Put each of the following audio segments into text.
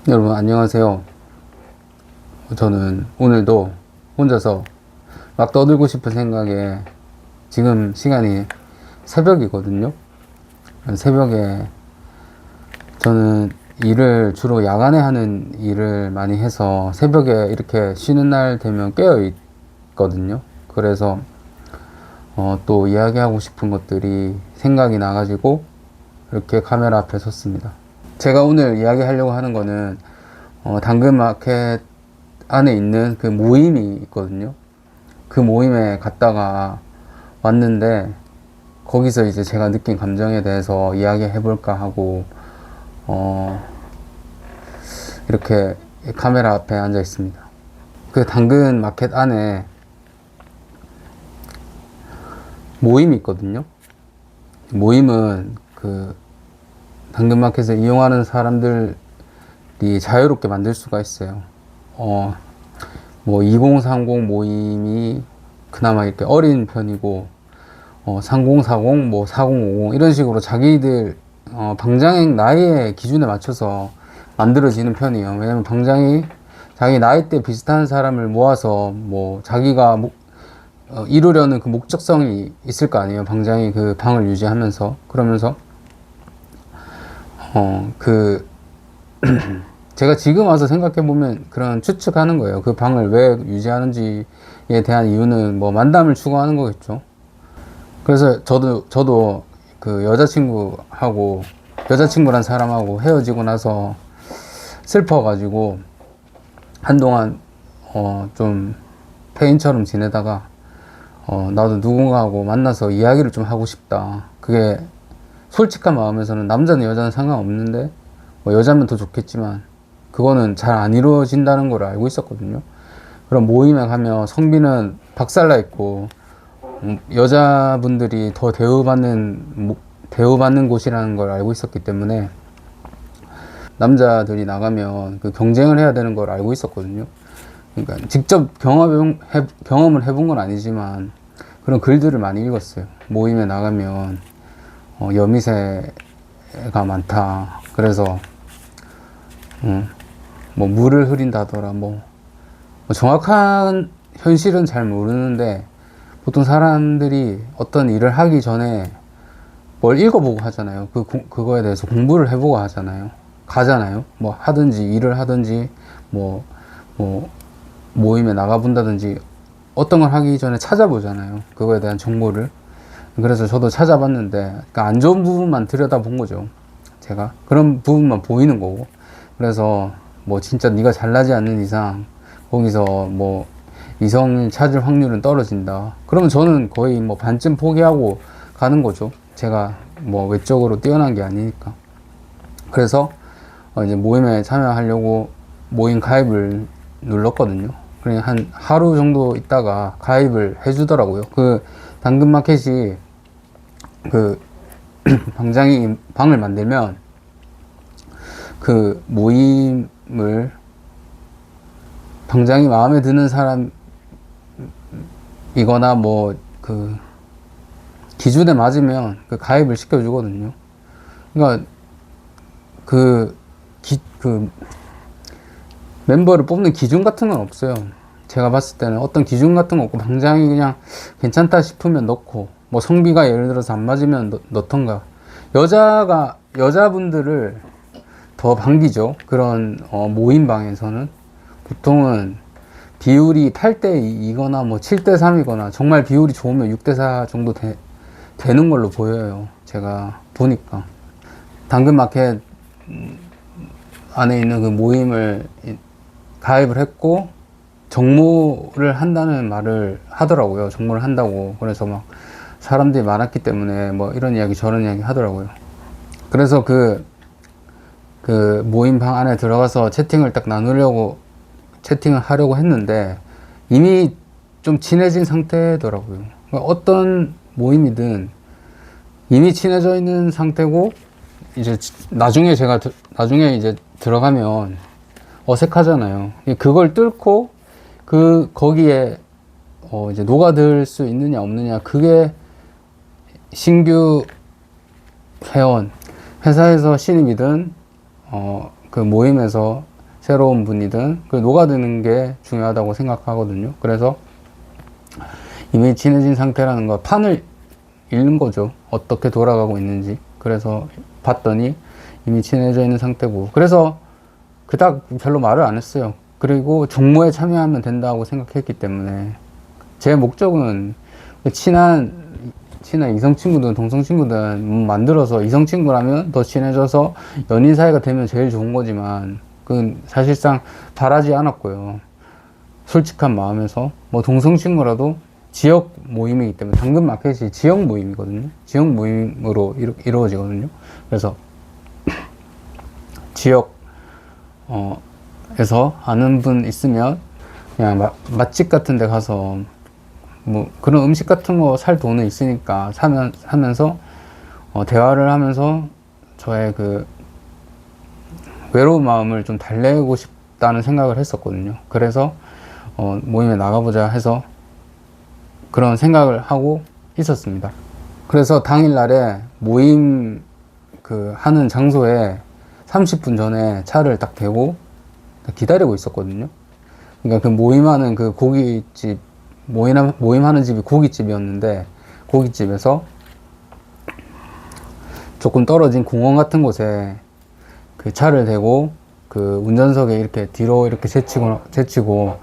여러분 안녕하세요. 저는 오늘도 혼자서 막 떠들고 싶은 생각에 지금 시간이 새벽이거든요. 새벽에 저는 일을 주로 야간에 하는 일을 많이 해서 새벽에 이렇게 쉬는 날 되면 깨어 있거든요. 그래서 또 이야기하고 싶은 것들이 생각이 나가지고 이렇게 카메라 앞에 섰습니다. 제가 오늘 이야기하려고 하는 거는 당근마켓 안에 있는 그 모임이 있거든요. 그 모임에 갔다가 왔는데 거기서 이제 제가 느낀 감정에 대해서 이야기해 볼까 하고 이렇게 카메라 앞에 앉아 있습니다. 그 당근마켓 안에 모임이 있거든요. 모임은 그 당근마켓을 이용하는 사람들이 자유롭게 만들 수가 있어요. 뭐 2030 모임이 그나마 이렇게 어린 편이고 3040, 뭐 4050 이런 식으로 자기들 방장의 나이의 기준에 맞춰서 만들어지는 편이에요. 왜냐면 방장이 자기 나이대 비슷한 사람을 모아서 뭐 자기가 이루려는 그 목적성이 있을 거 아니에요. 방장이 그 방을 유지하면서 그러면서 제가 지금 와서 생각해보면 그런 추측하는 거예요. 그 방을 왜 유지하는지에 대한 이유는 뭐 만담을 추구하는 거겠죠. 그래서 저도 그 여자친구란 사람하고 헤어지고 나서 슬퍼가지고 한동안 좀 폐인처럼 지내다가 나도 누군가하고 만나서 이야기를 좀 하고 싶다. 그게 솔직한 마음에서는 남자는 여자는 상관없는데 뭐 여자면 더 좋겠지만 그거는 잘 안 이루어진다는 걸 알고 있었거든요. 그럼 모임에 가면 성비는 박살나 있고 여자분들이 더 대우받는 곳이라는 걸 알고 있었기 때문에 남자들이 나가면 그 경쟁을 해야 되는 걸 알고 있었거든요. 그러니까 직접 경험을 해본 건 아니지만 그런 글들을 많이 읽었어요. 모임에 나가면 여미새가 많다. 그래서 뭐 물을 흐린다더라. 뭐 정확한 현실은 잘 모르는데 보통 사람들이 어떤 일을 하기 전에 뭘 읽어보고 하잖아요. 그거에 대해서 공부를 해보고 하잖아요. 가잖아요. 뭐 하든지 일을 하든지 뭐 모임에 나가본다든지 어떤 걸 하기 전에 찾아보잖아요. 그거에 대한 정보를. 그래서 저도 찾아봤는데 그러니까 안 좋은 부분만 들여다본 거죠. 제가 그런 부분만 보이는 거고. 그래서 뭐 진짜 네가 잘나지 않는 이상 거기서 뭐 이성을 찾을 확률은 떨어진다. 그러면 저는 거의 뭐 반쯤 포기하고 가는 거죠. 제가 뭐 외적으로 뛰어난 게 아니니까. 그래서 이제 모임에 참여하려고 모임 가입을 눌렀거든요. 그냥 한 하루 정도 있다가 가입을 해주더라고요. 그 당근마켓이 그 방장이 방을 만들면 그 모임을 방장이 마음에 드는 사람이거나 뭐 그 기준에 맞으면 그 가입을 시켜주거든요. 그러니까 그 멤버를 뽑는 기준 같은 건 없어요. 제가 봤을 때는 어떤 기준 같은 거 없고 방장이 그냥 괜찮다 싶으면 넣고 뭐 성비가 예를 들어서 안 맞으면 넣던가. 여자분들을 더 반기죠. 그런 모임방에서는 보통은 비율이 8대2거나 뭐 7대3이거나 정말 비율이 좋으면 6대4 정도 되는 걸로 보여요. 제가 보니까 당근마켓 안에 있는 그 모임을 가입을 했고 정모를 한다는 말을 하더라고요. 정모를 한다고. 그래서 막 사람들이 많았기 때문에 뭐 이런 이야기 저런 이야기 하더라고요. 그래서 그 모임 방 안에 들어가서 채팅을 하려고 했는데 이미 좀 친해진 상태더라고요. 그러니까 어떤 모임이든 이미 친해져 있는 상태고 이제 나중에 이제 들어가면 어색하잖아요. 그걸 뚫고 거기에 이제 녹아들 수 있느냐 없느냐, 그게 신규 회원, 회사에서 신입이든 그 모임에서 새로운 분이든 그 녹아드는 게 중요하다고 생각하거든요. 그래서 이미 친해진 상태라는 거, 판을 읽는 거죠. 어떻게 돌아가고 있는지. 그래서 봤더니 이미 친해져 있는 상태고, 그래서 그닥 별로 말을 안 했어요. 그리고 종모에 참여하면 된다고 생각했기 때문에 제 목적은 친한 이성 친구든 동성 친구든 만들어서, 이성 친구라면 더 친해져서 연인 사이가 되면 제일 좋은 거지만 그건 사실상 바라지 않았고요. 솔직한 마음에서 뭐 동성 친구라도 지역 모임이기 때문에, 당근 마켓이 지역 모임이거든요. 지역 모임으로 이루어지거든요. 그래서 지역 에서 아는 분 있으면 그냥 맛집 같은 데 가서 뭐 그런 음식 같은 거 살 돈은 있으니까 하면서 대화를 하면서 저의 그 외로운 마음을 좀 달래고 싶다는 생각을 했었거든요. 그래서 모임에 나가보자 해서 그런 생각을 하고 있었습니다. 그래서 당일날에 모임 그 하는 장소에 30분 전에 차를 딱 대고 기다리고 있었거든요. 그러니까 그 모임하는 그 고깃집, 모임하는 집이 고깃집이었는데, 고깃집에서 조금 떨어진 공원 같은 곳에 그 차를 대고 그 운전석에 이렇게 뒤로 이렇게 제치고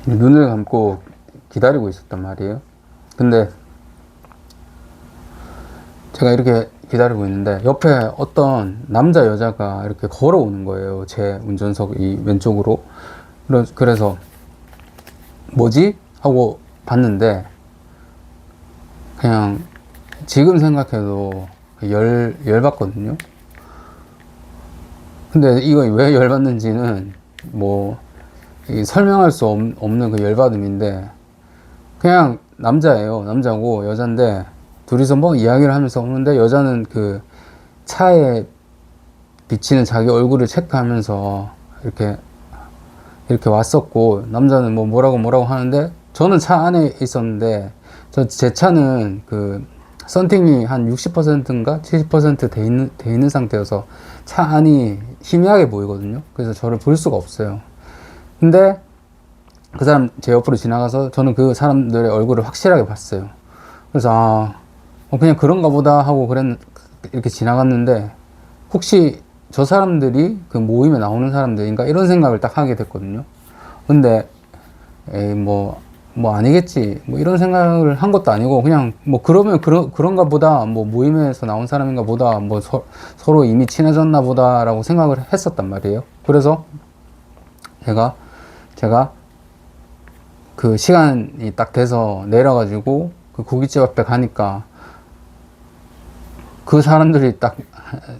눈을 감고 기다리고 있었단 말이에요. 근데 제가 이렇게 기다리고 있는데 옆에 어떤 남자 여자가 이렇게 걸어오는 거예요. 제 운전석 이 왼쪽으로. 그래서 뭐지? 하고 봤는데 그냥 지금 생각해도 열받거든요. 근데 이거 왜 열받는지는 뭐 설명할 수 없는 그 열받음인데, 그냥 남자예요. 남자고 여잔데 둘이서 뭐 이야기를 하면서 오는데, 여자는 그 차에 비치는 자기 얼굴을 체크하면서 이렇게 왔었고, 남자는 뭐 뭐라고 하는데, 저는 차 안에 있었는데, 제 차는 그 썬팅이 한 60%인가 70% 돼 있는 상태여서 차 안이 희미하게 보이거든요. 그래서 저를 볼 수가 없어요. 근데 그 사람 제 옆으로 지나가서 저는 그 사람들의 얼굴을 확실하게 봤어요. 그래서 그냥 그런가 보다 하고 이렇게 지나갔는데, 혹시 저 사람들이 그 모임에 나오는 사람들인가 이런 생각을 딱 하게 됐거든요. 근데 에이 뭐 아니겠지 뭐 이런 생각을 한 것도 아니고, 그냥 뭐 그러면 그런가 보다, 뭐 모임에서 나온 사람인가 보다, 뭐 서로 이미 친해졌나 보다라고 생각을 했었단 말이에요. 그래서 제가 그 시간이 딱 돼서 내려가지고 그 고깃집 앞에 가니까 그 사람들이 딱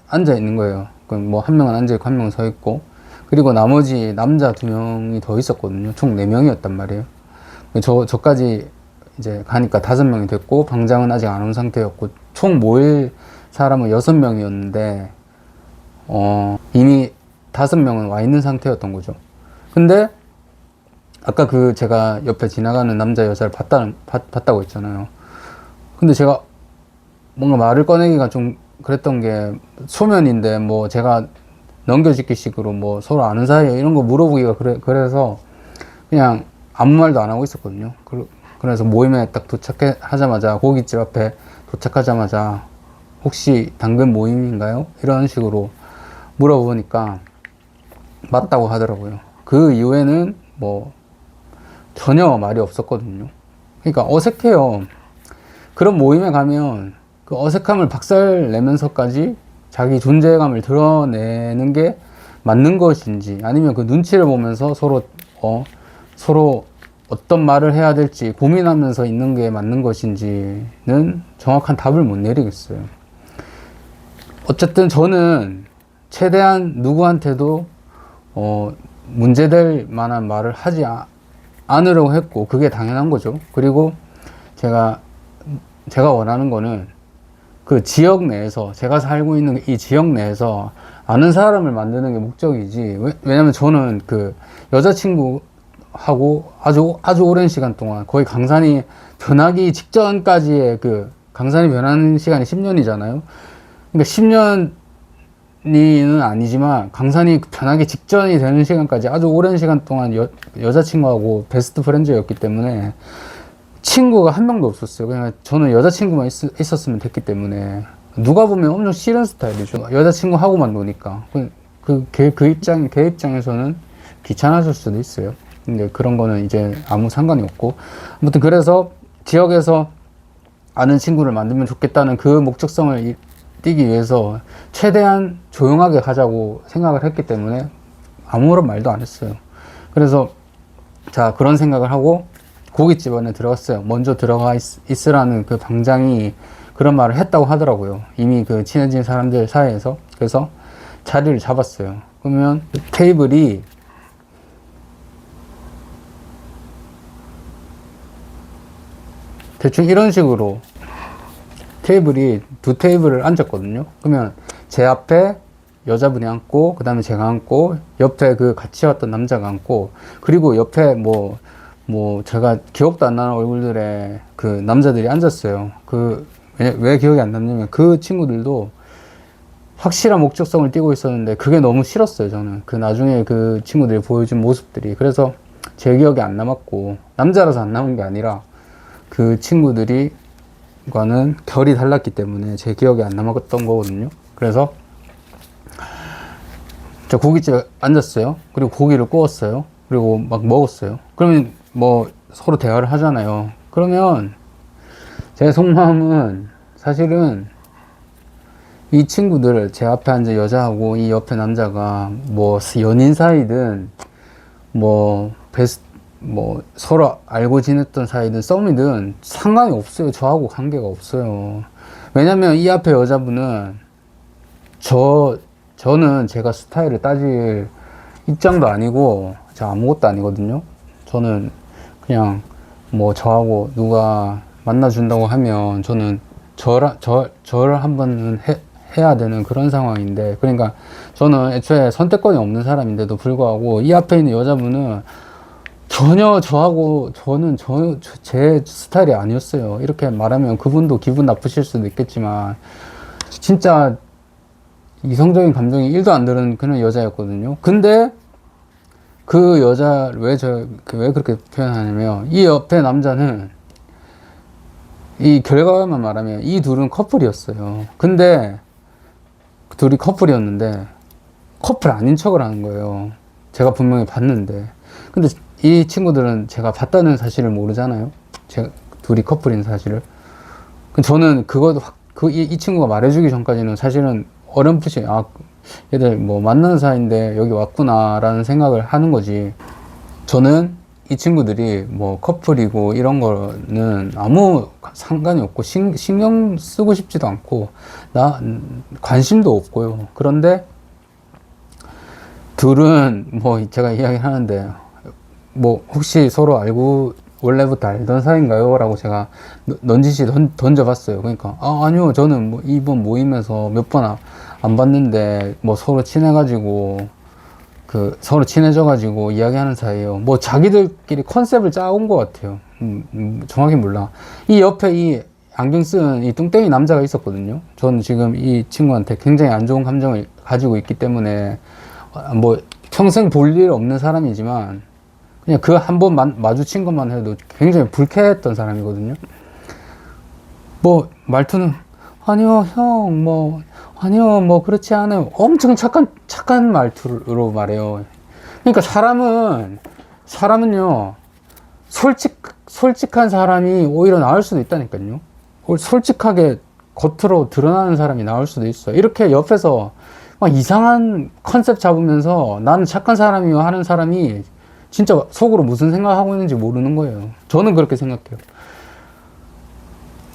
앉아 있는 거예요. 뭐 한 명은 앉아 있고 한 명은 서 있고, 그리고 나머지 남자 2명이 더 있었거든요. 총 4명이었단 말이에요. 저까지 이제 가니까 5명이 됐고, 방장은 아직 안 온 상태였고, 총 모일 사람은 6명이었는데 이미 5명은 와 있는 상태였던 거죠. 근데 아까 그 제가 옆에 지나가는 남자 여자를 봤다고 했잖아요. 근데 제가 뭔가 말을 꺼내기가 좀 그랬던 게, 소면인데 뭐 제가 넘겨짓기 식으로 뭐 서로 아는 사이에 이런 거 물어보기가 그래서 그냥 아무 말도 안 하고 있었거든요. 그래서 모임에 딱 하자마자, 고깃집 앞에 도착하자마자 혹시 당근 모임인가요? 이런 식으로 물어보니까 맞다고 하더라고요. 그 이후에는 뭐 전혀 말이 없었거든요. 그러니까 어색해요. 그런 모임에 가면 그 어색함을 박살내면서까지 자기 존재감을 드러내는 게 맞는 것인지, 아니면 그 눈치를 보면서 서로 어떤 말을 해야 될지 고민하면서 있는 게 맞는 것인지는 정확한 답을 못 내리겠어요. 어쨌든 저는 최대한 누구한테도 문제될 만한 말을 하지 않으려고 했고, 그게 당연한 거죠. 그리고 제가 원하는 거는 그 지역 내에서, 제가 살고 있는 이 지역 내에서 아는 사람을 만드는 게 목적이지, 왜냐면 저는 그 여자친구하고 아주 오랜 시간 동안, 거의 강산이 변하기 직전까지의 강산이 변하는 시간이 10년이잖아요. 그러니까 10년을 강산이는 아니지만 강산이 변하기 직전이 되는 시간까지 아주 오랜 시간 동안 여자친구하고 베스트 프렌즈였기 때문에 친구가 한 명도 없었어요. 그냥 저는 여자친구만 있었으면 됐기 때문에 누가 보면 엄청 싫은 스타일이죠. 여자친구하고만 노니까. 걔 입장에서는 귀찮아질 수도 있어요. 근데 그런 거는 이제 아무 상관이 없고. 아무튼 그래서 지역에서 아는 친구를 만들면 좋겠다는 그 목적성을 띄기 위해서 최대한 조용하게 가자고 생각을 했기 때문에 아무런 말도 안 했어요. 그래서 자, 그런 생각을 하고 고깃집 안에 들어갔어요. 먼저 들어가 있으라는 그 방장이 그런 말을 했다고 하더라고요. 이미 그 친해진 사람들 사이에서. 그래서 자리를 잡았어요. 그러면 테이블이 대충 이런 식으로 테이블이 두 테이블을 앉았거든요. 그러면 제 앞에 여자분이 앉고, 그 다음에 제가 앉고, 옆에 그 같이 왔던 남자가 앉고, 그리고 옆에 제가 기억도 안 나는 얼굴들의 그 남자들이 앉았어요. 왜 기억이 안 남냐면 그 친구들도 확실한 목적성을 띠고 있었는데 그게 너무 싫었어요, 저는. 나중에 그 친구들이 보여준 모습들이. 그래서 제 기억에 안 남았고, 남자라서 안 남은 게 아니라 그 친구들이 과는 결이 달랐기 때문에 제 기억에 안 남았던 거거든요. 그래서 저 고깃집에 앉았어요. 그리고 고기를 구웠어요. 그리고 막 먹었어요. 그러면 서로 대화를 하잖아요. 그러면 제 속마음은 사실은 이 친구들, 제 앞에 앉은 여자하고 이 옆에 남자가 연인 사이든 서로 알고 지냈던 사이든 썸이든 상관이 없어요. 저하고 관계가 없어요. 왜냐면 이 앞에 여자분은 저는 제가 스타일을 따질 입장도 아니고 저 아무것도 아니거든요. 저는 그냥 저하고 누가 만나준다고 하면 저는 저를 한 번은 해야 되는 그런 상황인데, 그러니까 저는 애초에 선택권이 없는 사람인데도 불구하고 이 앞에 있는 여자분은 전혀 제 스타일이 아니었어요. 이렇게 말하면 그분도 기분 나쁘실 수도 있겠지만 진짜 이성적인 감정이 1도 안 드는 그런 여자였거든요. 근데 그 여자 왜 그렇게 표현하냐면, 이 옆에 남자는, 이 결과만 말하면 이 둘은 커플이었어요. 근데 둘이 커플이었는데 커플 아닌 척을 하는 거예요. 제가 분명히 봤는데. 근데 이 친구들은 제가 봤다는 사실을 모르잖아요. 둘이 커플인 사실을. 저는 이 친구가 말해주기 전까지는 사실은 어렴풋이 얘들 만나는 사이인데 여기 왔구나라는 생각을 하는 거지. 저는 이 친구들이 커플이고 이런 거는 아무 상관이 없고 신경 쓰고 싶지도 않고 관심도 없고요. 그런데 둘은 제가 이야기하는데 혹시 서로 알고 원래부터 알던 사이인가요? 라고 제가 넌지시 던져봤어요. 그러니까 아니요, 저는 이번 모임에서 몇 번 안 봤는데 서로 친해가지고 서로 친해져가지고 이야기하는 사이에요. 자기들끼리 컨셉을 짜온 것 같아요. 정확히 몰라. 이 옆에 이 안경 쓴 이 뚱땡이 남자가 있었거든요. 저는 지금 이 친구한테 굉장히 안 좋은 감정을 가지고 있기 때문에 평생 볼 일 없는 사람이지만 그냥 그 한 번 마주친 것만 해도 굉장히 불쾌했던 사람이거든요. 말투는 아니요 형 아니요 그렇지 않아요. 엄청 착한 말투로 말해요. 그러니까 사람은요 솔직한 사람이 오히려 나을 수도 있다니까요. 솔직하게 겉으로 드러나는 사람이 나을 수도 있어요. 이렇게 옆에서 막 이상한 컨셉 잡으면서 나는 착한 사람이요 하는 사람이 진짜 속으로 무슨 생각하고 있는지 모르는 거예요. 저는 그렇게 생각해요.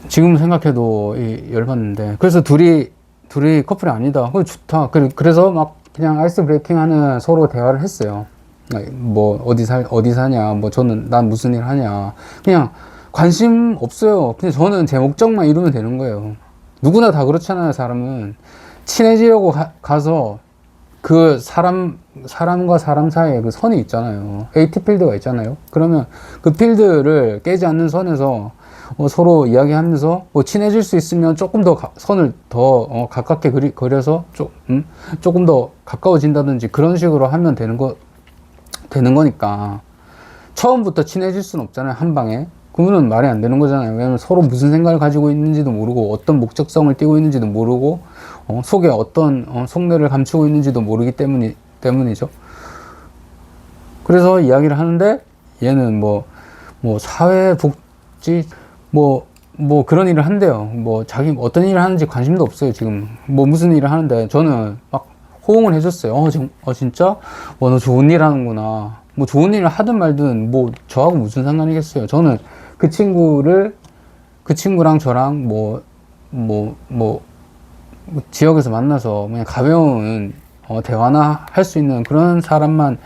지금 생각해도 열받는데. 그래서 둘이 커플이 아니다. 좋다. 그래서 막 그냥 아이스 브레이킹 하는 서로 대화를 했어요. 어디 사냐. 난 무슨 일 하냐. 그냥 관심 없어요. 그냥 저는 제 목적만 이루면 되는 거예요. 누구나 다 그렇잖아요. 사람은 친해지려고 가서 그 사람과 사람 사이에 그 선이 있잖아요. AT 필드가 있잖아요. 그러면 그 필드를 깨지 않는 선에서 서로 이야기하면서 뭐 친해질 수 있으면 조금 더 선을 더 가깝게 그려서 조금 더 가까워진다든지 그런 식으로 하면 되는 거니까 처음부터 친해질 수는 없잖아요, 한 방에. 그거는 말이 안 되는 거잖아요. 왜냐면 서로 무슨 생각을 가지고 있는지도 모르고 어떤 목적성을 띠고 있는지도 모르고 속에 어떤 속내를 감추고 있는지도 모르기 때문이죠. 그래서 이야기를 하는데 얘는 뭐 사회복지 뭐 그런 일을 한대요. 뭐 자기 어떤 일을 하는지 관심도 없어요. 지금 뭐 무슨 일을 하는데 저는 막 호응을 해줬어요. 진짜? 너 좋은 일 하는구나. 뭐 좋은 일을 하든 말든 뭐 저하고 무슨 상관이겠어요. 저는 그 친구랑 저랑 지역에서 만나서 그냥 가벼운 대화나 할 수 있는 그런 사람만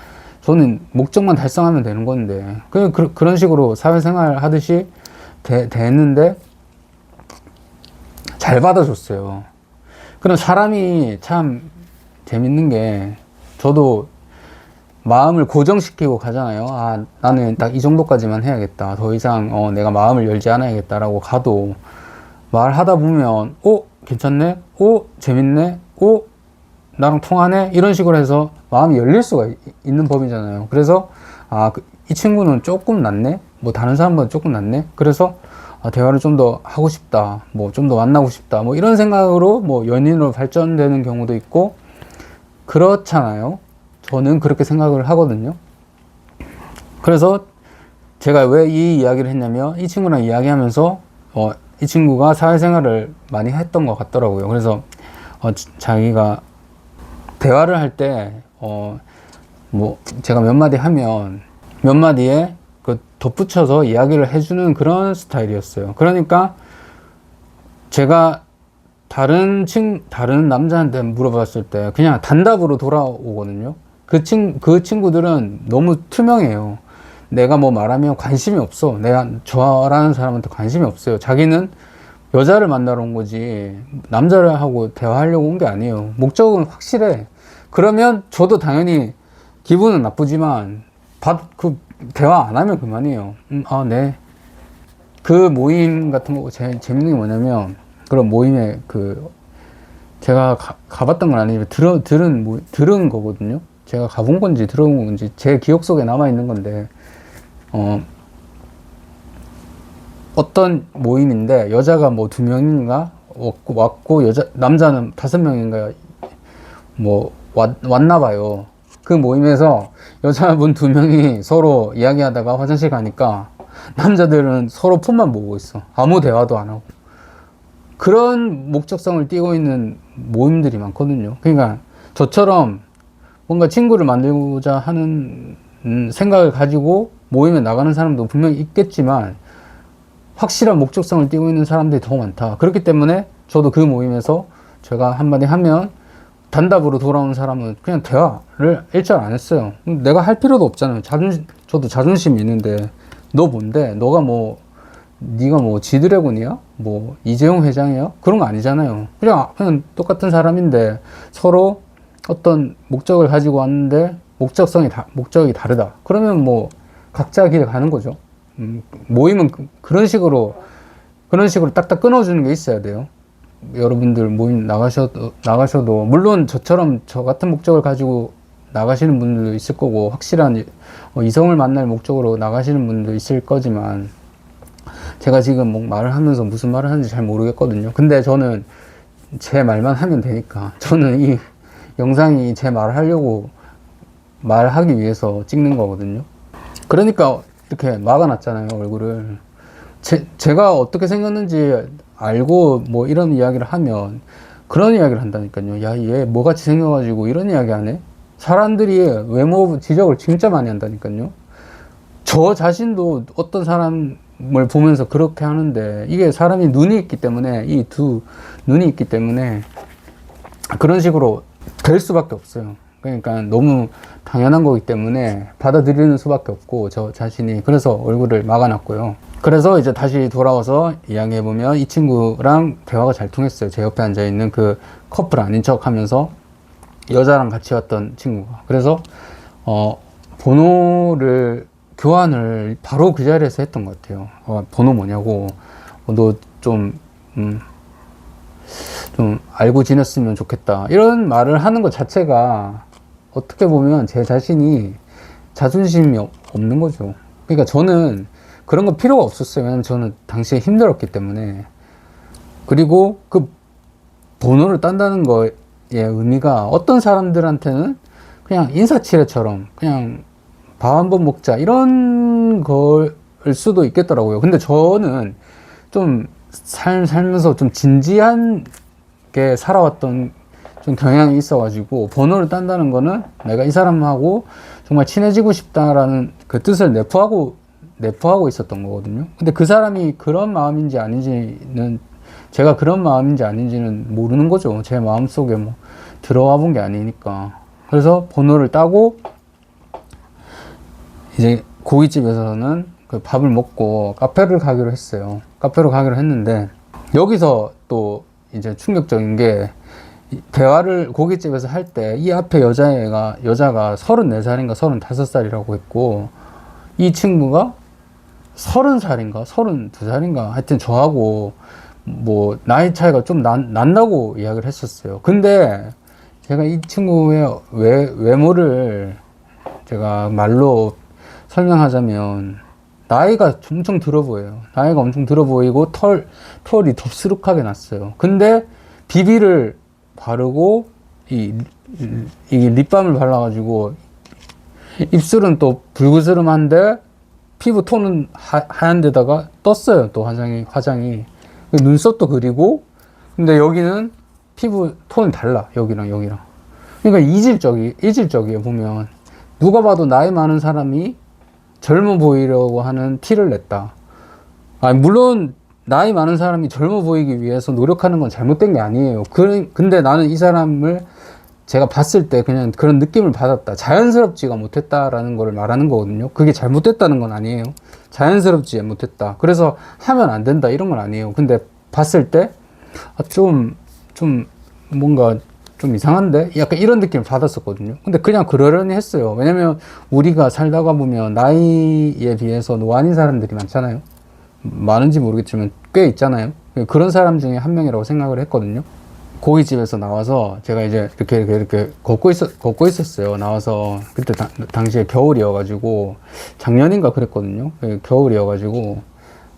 저는 목적만 달성하면 되는 건데 그런 식으로 사회생활 하듯이 됐는데 잘 받아줬어요. 그럼 사람이 참 재밌는 게 저도 마음을 고정시키고 가잖아요. 나는 딱 이 정도까지만 해야겠다. 더 이상 내가 마음을 열지 않아야겠다라고 가도 말하다 보면 괜찮네? 재밌네? 나랑 통하네? 이런 식으로 해서 마음이 열릴 수가 있는 법이잖아요. 그래서 이 친구는 조금 낫네? 뭐 다른 사람보다 조금 낫네? 그래서 대화를 좀 더 하고 싶다. 뭐 좀 더 만나고 싶다. 뭐 이런 생각으로 뭐 연인으로 발전되는 경우도 있고 그렇잖아요. 저는 그렇게 생각을 하거든요. 그래서 제가 왜 이 이야기를 했냐면 이 친구랑 이야기하면서 이 친구가 사회생활을 많이 했던 것 같더라고요. 그래서 자기가 대화를 할 때 뭐 제가 몇 마디 하면 몇 마디에 그 덧붙여서 이야기를 해주는 그런 스타일이었어요. 그러니까 제가 다른 남자한테 물어봤을 때 그냥 단답으로 돌아오거든요. 그 친구들은 너무 투명해요. 내가 뭐 말하면 관심이 없어. 내가 저라는 사람한테 관심이 없어요. 자기는 여자를 만나러 온 거지 남자를 하고 대화하려고 온 게 아니에요. 목적은 확실해. 그러면 저도 당연히 기분은 나쁘지만 그 대화 안 하면 그만이에요. 네. 그 모임 같은 거 재밌는 게 뭐냐면 그런 모임에 제가 가봤던 건 아니지만 들은 거거든요. 제가 가본 건지 들어본 건지 제 기억 속에 남아 있는 건데 어떤 모임인데 여자가 뭐 2명인가 왔고 남자는 5명인가 왔나 봐요. 그 모임에서 여자분 2명이 서로 이야기하다가 화장실 가니까 남자들은 서로 폰만 보고 있어. 아무 대화도 안 하고. 그런 목적성을 띠고 있는 모임들이 많거든요. 그러니까 저처럼 뭔가 친구를 만들고자 하는 생각을 가지고 모임에 나가는 사람도 분명히 있겠지만 확실한 목적성을 띠고 있는 사람들이 더 많다. 그렇기 때문에 저도 그 모임에서 제가 한마디 하면 단답으로 돌아오는 사람은 그냥 대화를 일절 안 했어요. 내가 할 필요도 없잖아요. 저도 자존심이 있는데 너 뭔데? 네가 뭐 지드래곤이야? 뭐 이재용 회장이야? 그런 거 아니잖아요. 그냥 똑같은 사람인데 서로 어떤 목적을 가지고 왔는데 목적이 다르다. 그러면 뭐 각자 길 가는 거죠. 모임은 그런 식으로 딱딱 끊어주는 게 있어야 돼요. 여러분들 모임 나가셔도 물론 저처럼 저 같은 목적을 가지고 나가시는 분들도 있을 거고 확실한 이성을 만날 목적으로 나가시는 분도 있을 거지만 제가 지금 뭐 말을 하면서 무슨 말을 하는지 잘 모르겠거든요. 근데 저는 제 말만 하면 되니까 저는 이 영상이 제 말을 하려고 말하기 위해서 찍는 거거든요. 그러니까 이렇게 막아놨잖아요, 얼굴을. 제가 어떻게 생겼는지 알고 뭐 이런 이야기를 하면 그런 이야기를 한다니까요. 야, 얘 뭐같이 생겨가지고 이런 이야기 하네? 사람들이 외모 지적을 진짜 많이 한다니까요. 저 자신도 어떤 사람을 보면서 그렇게 하는데 이게 사람이 눈이 있기 때문에 이 두 눈이 있기 때문에 그런 식으로 될 수밖에 없어요. 그러니까 너무 당연한 거기 때문에 받아들이는 수밖에 없고 저 자신이 그래서 얼굴을 막아놨고요. 그래서 이제 다시 돌아와서 이야기해보면 이 친구랑 대화가 잘 통했어요. 제 옆에 앉아있는 그 커플 아닌 척 하면서 여자랑 같이 왔던 친구가. 그래서 번호를 교환을 바로 그 자리에서 했던 것 같아요. 번호 뭐냐고. 너 좀 알고 지냈으면 좋겠다. 이런 말을 하는 것 자체가 어떻게 보면 제 자신이 자존심이 없는 거죠. 그러니까 저는 그런 거 필요가 없었어요. 왜냐면 저는 당시에 힘들었기 때문에. 그리고 그 번호를 딴다는 거의 의미가 어떤 사람들한테는 그냥 인사치레처럼 그냥 밥 한번 먹자 이런 걸 수도 있겠더라고요. 근데 저는 좀 살면서 좀 진지한 게 살아왔던 좀 경향이 있어가지고 번호를 딴다는 거는 내가 이 사람하고 정말 친해지고 싶다라는 그 뜻을 내포하고 있었던 거거든요. 근데 그 사람이 그런 마음인지 아닌지는 제가 그런 마음인지 아닌지는 모르는 거죠. 제 마음속에 뭐 들어와 본 게 아니니까. 그래서 번호를 따고 이제 고깃집에서는 그 밥을 먹고 카페를 가기로 했어요. 카페로 가기로 했는데 여기서 또 이제 충격적인 게 대화를 고깃집에서 할 때 이 앞에 여자가 34살인가 35살이라고 했고 이 친구가 30살인가 32살인가 하여튼 저하고 뭐 나이 차이가 좀 난다고 이야기를 했었어요. 근데 제가 이 친구의 외모를 제가 말로 설명하자면 나이가 엄청 들어 보여요. 나이가 엄청 들어 보이고 털이 덥수룩하게 났어요. 근데 비비를 바르고 이 립밤을 발라가지고 입술은 또 붉으스름한데 피부 톤은 하얀 데다가 떴어요. 또 화장이 눈썹도 그리고 근데 여기는 피부 톤이 달라. 여기랑 그러니까 이질적이에요. 보면 누가 봐도 나이 많은 사람이 젊어 보이려고 하는 티를 냈다. 물론 나이 많은 사람이 젊어 보이기 위해서 노력하는 건 잘못된 게 아니에요. 근데 나는 이 사람을 제가 봤을 때 그냥 그런 느낌을 받았다. 자연스럽지가 못했다라는 걸 말하는 거거든요. 그게 잘못됐다는 건 아니에요. 자연스럽지 못했다. 그래서 하면 안 된다 이런 건 아니에요. 근데 봤을 때 뭔가 좀 이상한데? 약간 이런 느낌을 받았었거든요. 근데 그냥 그러려니 했어요. 왜냐면 우리가 살다가 보면 나이에 비해서 노안인 사람들이 많잖아요. 많은지 모르겠지만 꽤 있잖아요. 그런 사람 중에 한 명이라고 생각을 했거든요. 고깃집에서 나와서 제가 이제 이렇게 걷고 있었어요. 나와서 그때 당시에 겨울이어가지고 작년인가 그랬거든요. 겨울이어가지고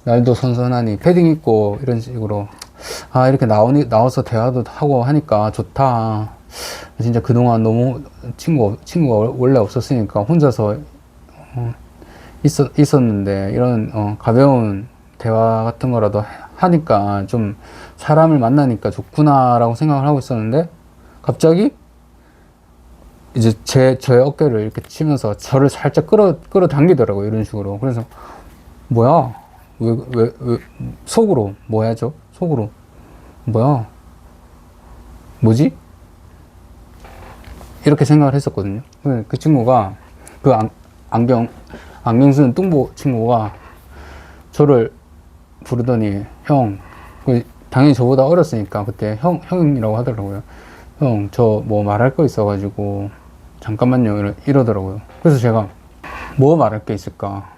날도 선선하니 패딩 입고 이런 식으로 이렇게 나와서 대화도 하고 하니까 좋다. 진짜 그동안 너무 친구가 원래 없었으니까 혼자서 있었는데 이런 가벼운 대화 같은 거라도 하니까 좀 사람을 만나니까 좋구나라고 생각을 하고 있었는데 갑자기 이제 저의 어깨를 이렇게 치면서 저를 살짝 끌어당기더라고요. 이런 식으로. 그래서 뭐야? 왜 속으로 뭐야죠? 속으로 뭐야? 뭐지? 이렇게 생각을 했었거든요. 그 친구가 그 안경 쓰는 뚱보 친구가 저를 부르더니 형, 당연히 저보다 어렸으니까 그때 형이라고 하더라고요. 형, 저 뭐 말할 거 있어가지고 잠깐만요 이러더라고요. 그래서 제가 뭐 말할 게 있을까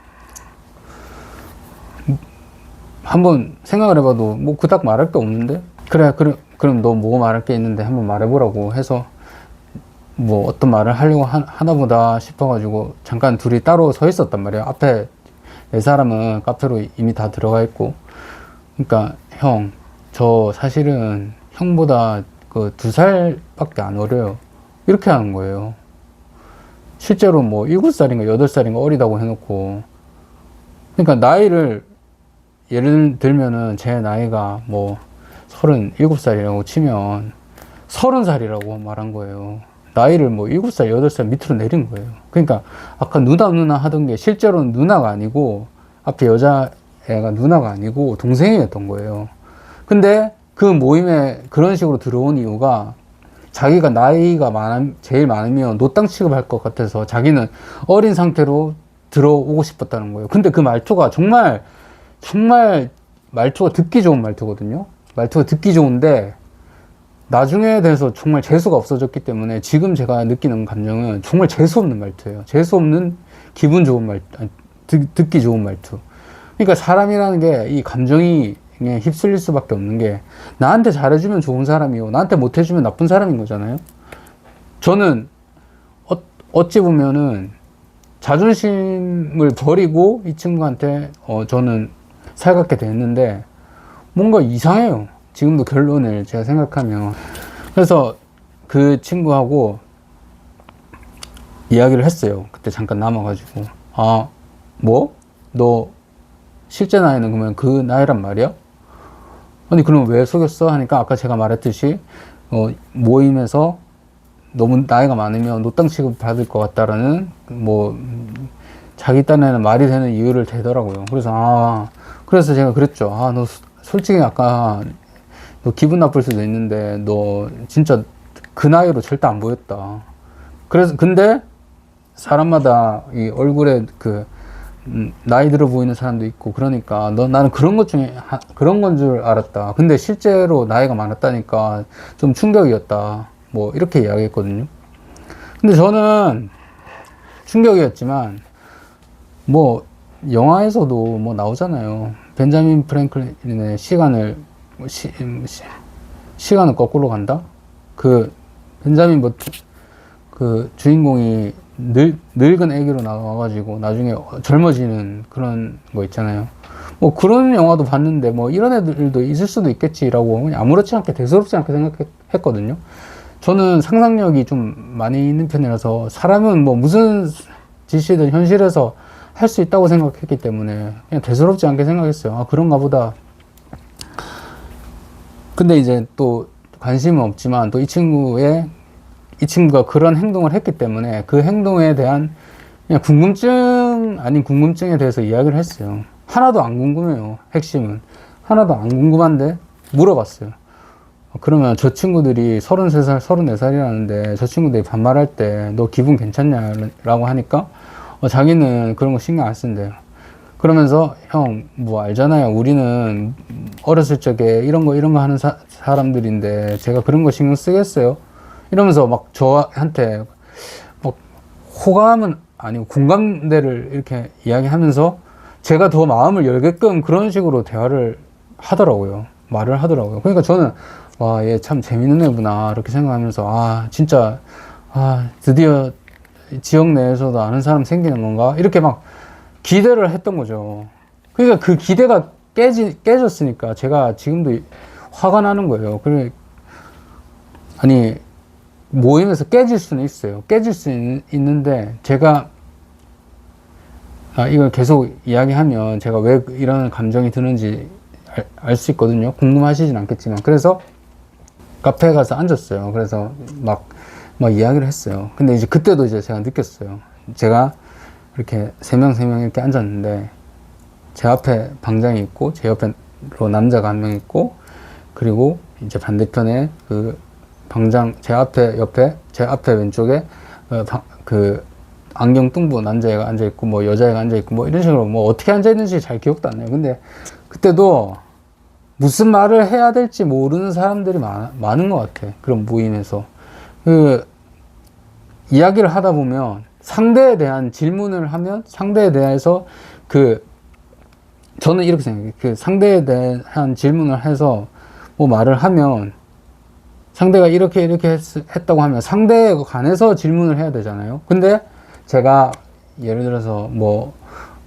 한번 생각을 해봐도 뭐 그닥 말할 게 없는데 그래 그럼 너 뭐 말할 게 있는데 한번 말해보라고 해서 뭐 어떤 말을 하려고 하나 보다 싶어가지고 잠깐 둘이 따로 서 있었단 말이에요. 앞에 네 사람은 카페로 이미 다 들어가 있고. 그러니까 형, 저 사실은 형보다 그 2살밖에 안 어려요. 이렇게 하는 거예요. 실제로 뭐 7살인가 8살인가 어리다고 해놓고. 그러니까 나이를 예를 들면은 제 나이가 뭐 37살이라고 치면 30살이라고 말한 거예요. 나이를 뭐 7살, 8살 밑으로 내린 거예요. 그러니까 아까 누나 하던 게 실제로는 누나가 아니고 앞에 여자애가 누나가 아니고 동생이었던 거예요. 근데 그 모임에 그런 식으로 들어온 이유가 자기가 나이가 제일 많으면 노땅 취급할 것 같아서 자기는 어린 상태로 들어오고 싶었다는 거예요. 근데 그 말투가 정말 말투가 듣기 좋은 말투거든요. 말투가 듣기 좋은데 나중에 돼서 정말 재수가 없어졌기 때문에 지금 제가 느끼는 감정은 정말 재수 없는 말투예요. 재수 없는 기분 좋은 말투, 듣기 좋은 말투. 그러니까 사람이라는 게 이 감정이 휩쓸릴 수밖에 없는 게, 나한테 잘해주면 좋은 사람이요, 나한테 못해주면 나쁜 사람인 거잖아요. 저는 어찌 보면은 자존심을 버리고 이 친구한테 저는 살갑게 됐는데 뭔가 이상해요. 지금도 결론을 제가 생각하면. 그래서 그 친구하고 이야기를 했어요. 그때 잠깐 남아가지고, 아, 뭐? 너 실제 나이는 그러면 그 나이란 말이야? 아니, 그럼 왜 속였어? 하니까 아까 제가 말했듯이 모임에서 너무 나이가 많으면 노땅 취급 받을 것 같다라는, 뭐 자기 딴에는 말이 되는 이유를 대더라고요. 그래서 제가 그랬죠. 너 솔직히 아까 너 기분 나쁠 수도 있는데 너 진짜 그 나이로 절대 안 보였다. 그래서 근데 사람마다 이 얼굴에 나이 들어 보이는 사람도 있고, 그러니까 나는 그런 것 중에 그런 건 줄 알았다. 근데 실제로 나이가 많았다니까 좀 충격이었다. 뭐 이렇게 이야기했거든요. 근데 저는 충격이었지만, 뭐 영화에서도 뭐 나오잖아요. 벤자민 프랭클린의 시간을 거꾸로 간다. 그 벤자민 그 주인공이 늙은 애기로 나와가지고 나중에 젊어지는 그런 거 있잖아요. 뭐 그런 영화도 봤는데 뭐 이런 애들도 있을 수도 있겠지라고 그냥 아무렇지 않게, 대수롭지 않게 생각했거든요. 저는 상상력이 좀 많이 있는 편이라서 사람은 뭐 무슨 짓이든 현실에서 할 수 있다고 생각했기 때문에 그냥 대수롭지 않게 생각했어요. 그런가 보다. 근데 이제 또 관심은 없지만 또 이 친구가 그런 행동을 했기 때문에 그 행동에 대한 그냥 궁금증 아닌 궁금증에 대해서 이야기를 했어요. 하나도 안 궁금해요. 핵심은 하나도 안 궁금한데 물어봤어요. 그러면 저 친구들이 33살, 34살이라는데 저 친구들이 반말할 때 너 기분 괜찮냐? 라고 하니까 자기는 그런 거 신경 안 쓴대요. 그러면서 형, 뭐 알잖아요. 우리는 어렸을 적에 이런 거 하는 사람들인데 제가 그런 거 신경 쓰겠어요? 이러면서 막 저한테 막 호감은 아니고 공감대를 이렇게 이야기하면서 제가 더 마음을 열게끔 그런 식으로 대화를 하더라고요. 말을 하더라고요. 그러니까 저는 와, 얘 참 재밌는 애구나 이렇게 생각하면서 진짜 드디어 지역 내에서도 아는 사람 생기는 건가 이렇게 막 기대를 했던 거죠. 그러니까 그 기대가 깨졌으니까 제가 지금도 화가 나는 거예요. 아니, 모임에서 깨질 수는 있어요. 깨질 수 있는데 제가 이걸 계속 이야기하면 제가 왜 이런 감정이 드는지 알 수 있거든요. 궁금하시진 않겠지만. 그래서 카페에 가서 앉았어요. 그래서 막 이야기를 했어요. 근데 이제 그때도 이제 제가 느꼈어요. 제가 이렇게 세 명 이렇게 앉았는데 제 앞에 방장이 있고 제 옆에 남자가 한 명 있고, 그리고 이제 반대편에 그 방장 제 앞에 왼쪽에 그 안경 뚱보 남자애가 앉아 있고 뭐 여자애가 앉아 있고 뭐 이런 식으로 뭐 어떻게 앉아 있는지 잘 기억도 안 나요. 근데 그때도 무슨 말을 해야 될지 모르는 사람들이 많은 것 같아. 그런 모임에서 이야기를 하다 보면 상대에 대한 질문을 하면 상대에 대해서 저는 이렇게 생각해요. 상대에 대한 질문을 해서 뭐 말을 하면 상대가 이렇게 했다고 하면 상대에 관해서 질문을 해야 되잖아요. 근데 제가 예를 들어서 뭐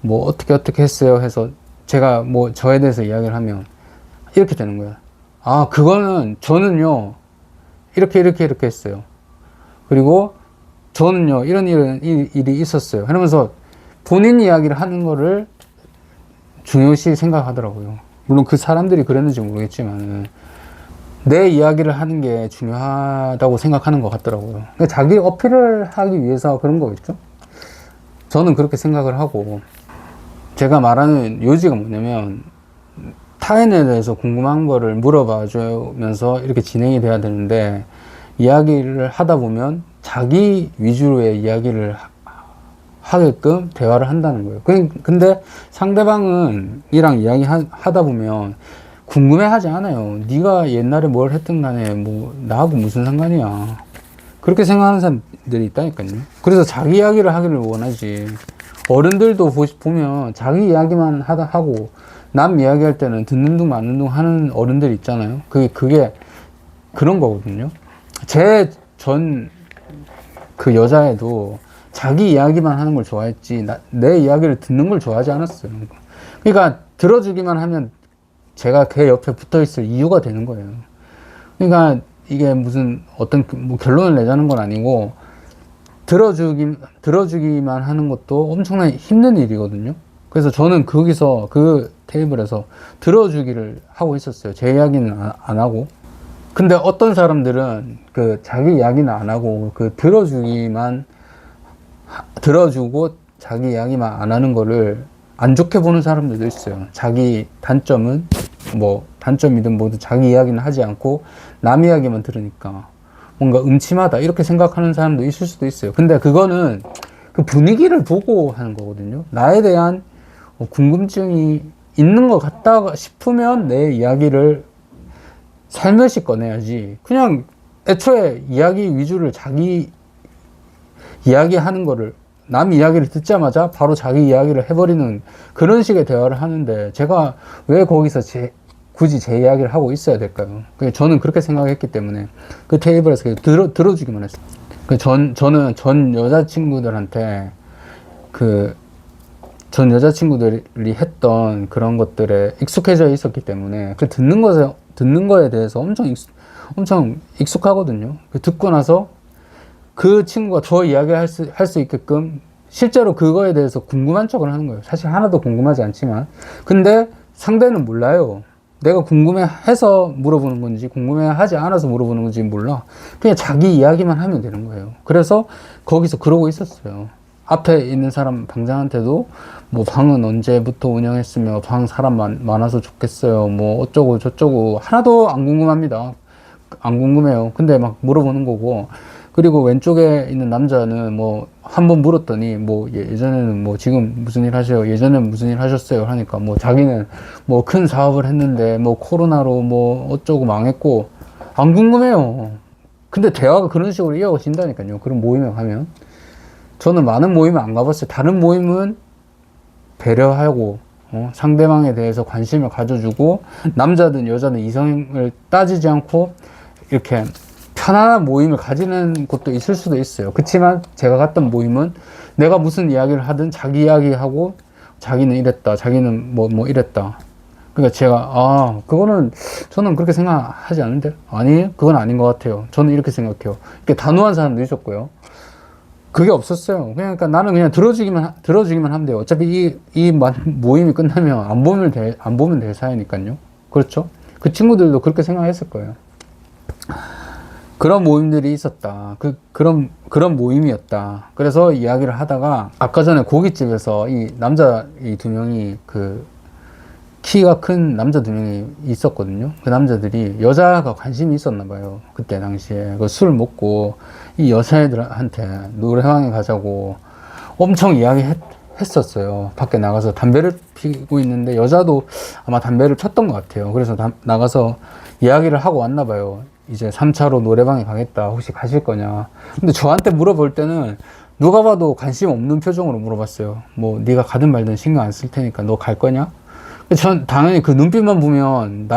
어떻게 했어요 해서 제가 뭐 저에 대해서 이야기를 하면 이렇게 되는 거야. 그거는 저는요 이렇게 했어요. 그리고 저는요 이런 일이 있었어요. 그러면서 본인 이야기를 하는 거를 중요시 생각하더라고요. 물론 그 사람들이 그랬는지 모르겠지만 내 이야기를 하는 게 중요하다고 생각하는 것 같더라고요. 그러니까 자기 어필을 하기 위해서 그런 거겠죠. 저는 그렇게 생각을 하고, 제가 말하는 요지가 뭐냐면 타인에 대해서 궁금한 거를 물어봐 주면서 이렇게 진행이 돼야 되는데, 이야기를 하다 보면 자기 위주로의 이야기를 하게끔 대화를 한다는 거예요. 근데 상대방은 이랑 이야기 하다 보면 궁금해 하지 않아요. 네가 옛날에 뭘 했든 간에 뭐 나하고 무슨 상관이야. 그렇게 생각하는 사람들이 있다니까요. 그래서 자기 이야기를 하기를 원하지. 어른들도 보면 자기 이야기만 하고 남 이야기할 때는 듣는 둥 마는 둥 하는 어른들 있잖아요. 그게 그런 거거든요. 제 전 그 여자애도 자기 이야기만 하는 걸 좋아했지 내 이야기를 듣는 걸 좋아하지 않았어요. 그러니까 들어주기만 하면 제가 걔 옆에 붙어 있을 이유가 되는 거예요. 그러니까 이게 무슨 어떤 뭐 결론을 내자는 건 아니고 들어주기만 하는 것도 엄청나게 힘든 일이거든요. 그래서 저는 거기서 그 테이블에서 들어주기를 하고 있었어요. 제 이야기는 안 하고. 근데 어떤 사람들은 그 자기 이야기는 안 하고 그 들어주고 자기 이야기만 안 하는 거를 안 좋게 보는 사람들도 있어요. 자기 단점은 뭐 단점이든 뭐든 자기 이야기는 하지 않고 남 이야기만 들으니까 뭔가 음침하다 이렇게 생각하는 사람도 있을 수도 있어요. 근데 그거는 그 분위기를 보고 하는 거거든요. 나에 대한 궁금증이 있는 것 같다 싶으면 내 이야기를 살며시 꺼내야지. 그냥 애초에 이야기 위주를 자기 이야기하는 거를 남 이야기를 듣자마자 바로 자기 이야기를 해버리는 그런 식의 대화를 하는데 제가 왜 거기서 굳이 제 이야기를 하고 있어야 될까요? 저는 그렇게 생각했기 때문에 그 테이블에서 들어주기만 했어요. 저는 전 여자친구들한테 전 여자친구들이 했던 그런 것들에 익숙해져 있었기 때문에 그 듣는 거에 대해서 엄청 익숙하거든요. 듣고 나서 그 친구가 더 이야기할 수 있게끔 실제로 그거에 대해서 궁금한 척을 하는 거예요. 사실 하나도 궁금하지 않지만. 근데 상대는 몰라요. 내가 궁금해해서 물어보는 건지 궁금해하지 않아서 물어보는 건지 몰라. 그냥 자기 이야기만 하면 되는 거예요. 그래서 거기서 그러고 있었어요. 앞에 있는 사람 방장한테도 뭐 방은 언제부터 운영했으며 방 사람 많아서 좋겠어요. 뭐 어쩌고 저쩌고 하나도 안 궁금합니다. 안 궁금해요. 근데 막 물어보는 거고. 그리고 왼쪽에 있는 남자는 뭐 한 번 물었더니 뭐 예전에는 뭐 지금 무슨 일 하세요? 예전엔 무슨 일 하셨어요? 하니까 뭐 자기는 뭐 큰 사업을 했는데 뭐 코로나로 뭐 어쩌고 망했고 안 궁금해요. 근데 대화가 그런 식으로 이어진다니까요. 그런 모임에 가면. 저는 많은 모임을 안 가봤어요. 다른 모임은 배려하고 상대방에 대해서 관심을 가져주고 남자든 여자든 이성을 따지지 않고 이렇게 편안한 모임을 가지는 곳도 있을 수도 있어요. 그렇지만 제가 갔던 모임은 내가 무슨 이야기를 하든 자기 이야기하고 자기는 이랬다, 자기는 뭐 이랬다. 그러니까 제가 그거는 저는 그렇게 생각하지 않는데 아니 그건 아닌 것 같아요. 저는 이렇게 생각해요. 이렇게 단호한 사람도 있었고요. 그게 없었어요. 그러니까 나는 그냥 들어주기만 하면 돼요. 어차피 이 모임이 끝나면 안 보면 될 사이니까요. 그렇죠? 그 친구들도 그렇게 생각했을 거예요. 그런 모임들이 있었다. 그런 모임이었다. 그래서 이야기를 하다가 아까 전에 고깃집에서 이 남자 이 두 명이 키가 큰 남자 두 명이 있었거든요. 그 남자들이 여자가 관심이 있었나 봐요. 그때 당시에 술 먹고 이 여자애들한테 노래방에 가자고 엄청 이야기했었어요. 밖에 나가서 담배를 피고 있는데 여자도 아마 담배를 폈던 것 같아요. 그래서 나가서 이야기를 하고 왔나 봐요. 이제 3차로 노래방에 가겠다. 혹시 가실 거냐. 근데 저한테 물어볼 때는 누가 봐도 관심 없는 표정으로 물어봤어요. 뭐 네가 가든 말든 신경 안 쓸 테니까 너 갈 거냐? 전 당연히 그 눈빛만 보면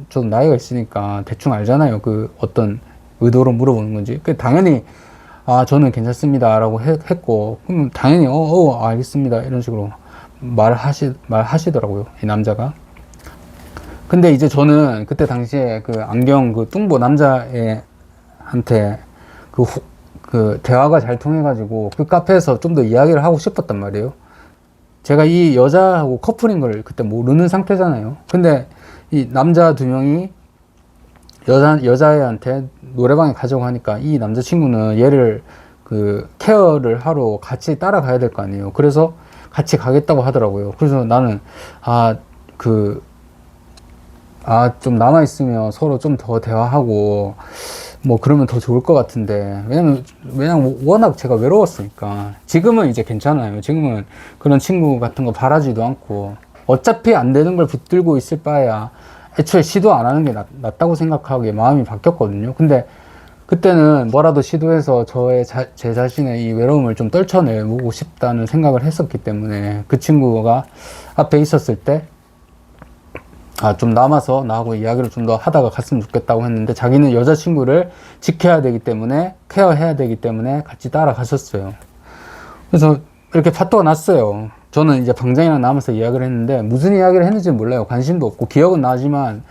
저도 나이가 있으니까 대충 알잖아요. 그 어떤 의도로 물어보는 건지. 당연히 저는 괜찮습니다 라고 했고 그럼 당연히 알겠습니다 이런 식으로 말하시더라고요. 이 남자가. 근데 이제 저는 그때 당시에 그 안경 그 뚱보 남자애한테 그 대화가 잘 통해가지고 그 카페에서 좀 더 이야기를 하고 싶었단 말이에요. 제가 이 여자하고 커플인 걸 그때 모르는 상태잖아요. 근데 이 남자 두 명이 여자애한테 노래방에 가자고 하니까 이 남자친구는 얘를 그 케어를 하러 같이 따라가야 될 거 아니에요. 그래서 같이 가겠다고 하더라고요. 그래서 나는 좀 남아있으면 서로 좀 더 대화하고, 뭐, 그러면 더 좋을 것 같은데. 왜냐면 워낙 제가 외로웠으니까. 지금은 이제 괜찮아요. 지금은 그런 친구 같은 거 바라지도 않고, 어차피 안 되는 걸 붙들고 있을 바에야 애초에 시도 안 하는 게 낫다고 생각하기에 마음이 바뀌었거든요. 근데 그때는 뭐라도 시도해서 제 자신의 이 외로움을 좀 떨쳐내고 싶다는 생각을 했었기 때문에 그 친구가 앞에 있었을 때 좀 남아서 나하고 이야기를 좀 더 하다가 갔으면 좋겠다고 했는데, 자기는 여자친구를 지켜야 되기 때문에, 케어해야 되기 때문에 같이 따라가셨어요. 그래서 이렇게 파토가 났어요. 저는 이제 방장이랑 남아서 이야기를 했는데, 무슨 이야기를 했는지 몰라요. 관심도 없고, 기억은 나지만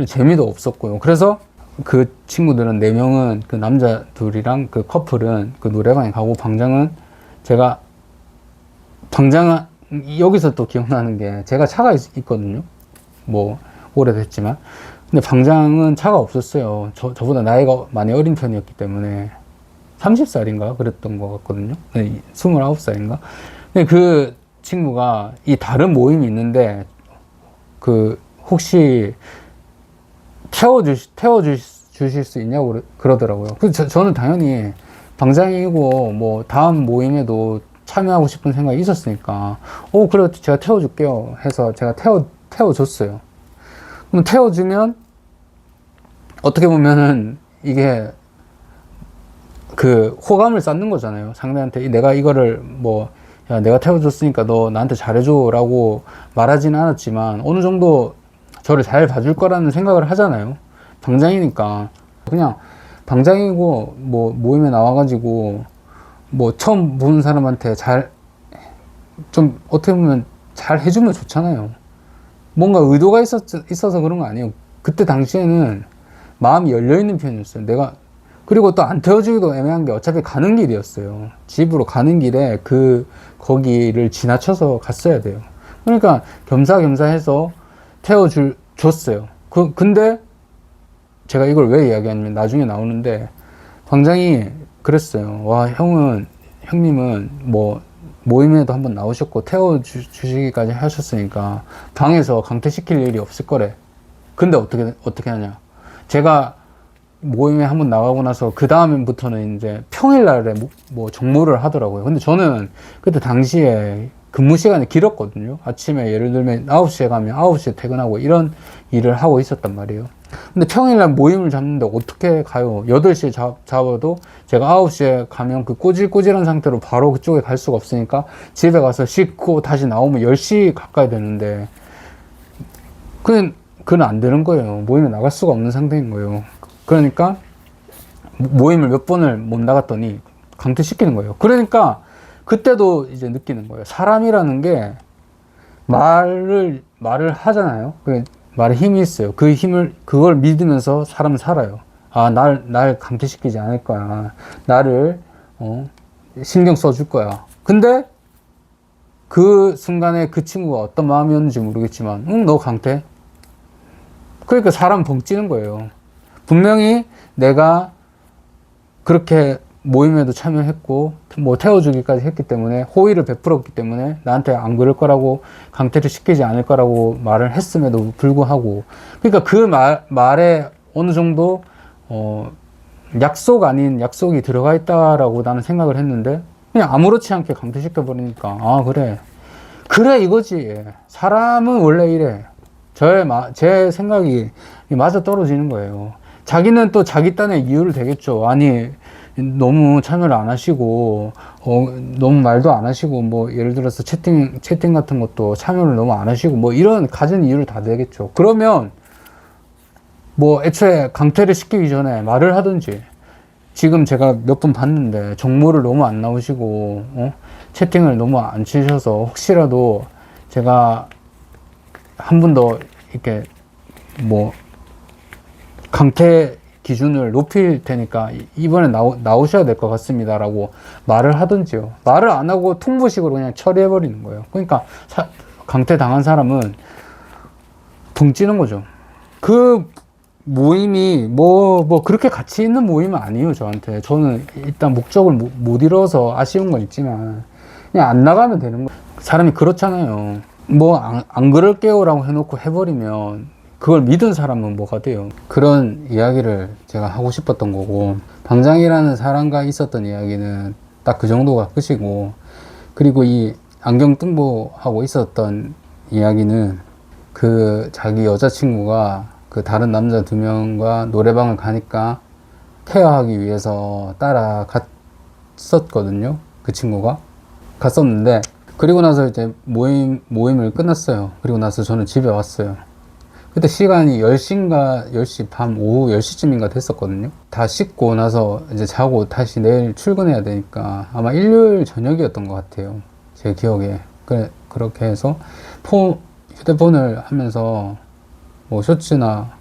재미도 없었고요. 그래서 그 친구들은 4명은, 그 남자 둘이랑 그 커플은 그 노래방에 가고, 방장은 여기서 또 기억나는 게, 제가 차가 있거든요. 뭐 오래됐지만. 근데 방장은 차가 없었어요. 저보다 나이가 많이 어린 편이었기 때문에 30살인가 그랬던 것 같거든요. 29살인가. 근데 그 친구가 이 다른 모임이 있는데, 그 혹시 태워주실 수 있냐고 그러더라고요. 그래서 저는 당연히 방장이고 뭐 다음 모임에도 참여하고 싶은 생각이 있었으니까, 그래, 제가 태워줄게요 해서 제가 태워줬어요. 그럼 태워주면, 어떻게 보면은 이게 그 호감을 쌓는 거잖아요. 상대한테 내가 이거를 뭐, 야, 내가 태워줬으니까 너 나한테 잘해줘 라고 말하진 않았지만, 어느 정도 저를 잘 봐줄 거라는 생각을 하잖아요. 방장이니까. 그냥 방장이고 뭐 모임에 나와가지고 뭐 처음 보는 사람한테 좀 어떻게 보면 잘 해주면 좋잖아요. 뭔가 의도가 있어서 그런 거 아니에요. 그때 당시에는 마음이 열려있는 편이었어요. 그리고 또 안 태워주기도 애매한 게, 어차피 가는 길이었어요. 집으로 가는 길에 거기를 지나쳐서 갔어야 돼요. 그러니까 겸사겸사 해서 줬어요. 근데 제가 이걸 왜 이야기하냐면, 나중에 나오는데, 방장이 그랬어요. 와, 형님은 뭐, 모임에도 한번 나오셨고, 태워주시기까지 하셨으니까, 방에서 강퇴시킬 일이 없을 거래. 근데 어떻게 하냐. 제가 모임에 한번 나가고 나서, 그 다음부터는 이제 평일날에 뭐 정모를 하더라고요. 근데 저는 그때 당시에 근무 시간이 길었거든요. 아침에 예를 들면 9시에 가면 9시에 퇴근하고, 이런 일을 하고 있었단 말이에요. 근데 평일날 모임을 잡는데 어떻게 가요? 8시에 잡아도 제가 9시에 가면 그 꼬질꼬질한 상태로 바로 그쪽에 갈 수가 없으니까, 집에 가서 씻고 다시 나오면 10시 가까이 되는데, 그건 안 되는 거예요. 모임에 나갈 수가 없는 상태인 거예요. 그러니까 모임을 몇 번을 못 나갔더니 강퇴시키는 거예요. 그러니까 그때도 이제 느끼는 거예요. 사람이라는 게 말을 하잖아요. 말에 힘이 있어요. 그걸 믿으면서 사람은 살아요. 날 강퇴시키지 않을 거야. 나를, 신경 써줄 거야. 근데 그 순간에 그 친구가 어떤 마음이었는지 모르겠지만, 너 강퇴? 그러니까 사람 벙찌는 거예요. 분명히 내가 그렇게 모임에도 참여했고, 뭐 태워주기까지 했기 때문에, 호의를 베풀었기 때문에 나한테 안 그럴 거라고, 강퇴를 시키지 않을 거라고 말을 했음에도 불구하고, 그러니까 그 말에 어느 정도 약속 아닌 약속이 들어가 있다라고 나는 생각을 했는데, 그냥 아무렇지 않게 강퇴시켜 버리니까, 그래 이거지. 사람은 원래 이래. 제 생각이 맞아 떨어지는 거예요. 자기는 또 자기 딴에 이유를 대겠죠. 아니, 너무 참여를 안 하시고, 너무 말도 안 하시고, 뭐, 예를 들어서 채팅 같은 것도 참여를 너무 안 하시고, 뭐, 이런 가진 이유를 다 대겠죠. 그러면, 뭐, 애초에 강퇴를 시키기 전에 말을 하든지, 지금 제가 몇 번 봤는데, 정모를 너무 안 나오시고, 채팅을 너무 안 치셔서, 혹시라도 제가 한 번 더 이렇게, 뭐, 강퇴 기준을 높일 테니까 이번에 나오셔야 될 것 같습니다 라고 말을 하든지요. 말을 안 하고 통보식으로 그냥 처리해 버리는 거예요. 그러니까 강퇴 당한 사람은 붕찌는 거죠. 그 모임이 뭐 그렇게 가치 있는 모임은 아니에요. 저는 일단 목적을 못 이뤄서 아쉬운 건 있지만, 그냥 안 나가면 되는 거예요. 사람이 그렇잖아요. 뭐 안 그럴게요 라고 해놓고 해버리면 그걸 믿은 사람은 뭐가 돼요. 그런 이야기를 제가 하고 싶었던 거고, 방장이라는 사람과 있었던 이야기는 딱 그 정도가 끝이고, 그리고 이 안경 뚱보하고 있었던 이야기는, 그 자기 여자친구가 그 다른 남자 2명과 노래방을 가니까 케어하기 위해서 따라갔었거든요. 그 친구가 갔었는데, 그리고 나서 이제 모임을 끝났어요. 그리고 나서 저는 집에 왔어요. 그때 시간이 10시인가 10시 밤 오후 10시쯤인가 됐었거든요. 다 씻고 나서 이제 자고 다시 내일 출근해야 되니까 아마 일요일 저녁이었던 것 같아요. 제 기억에. 그렇게 해서 휴대폰을 하면서 뭐 쇼츠나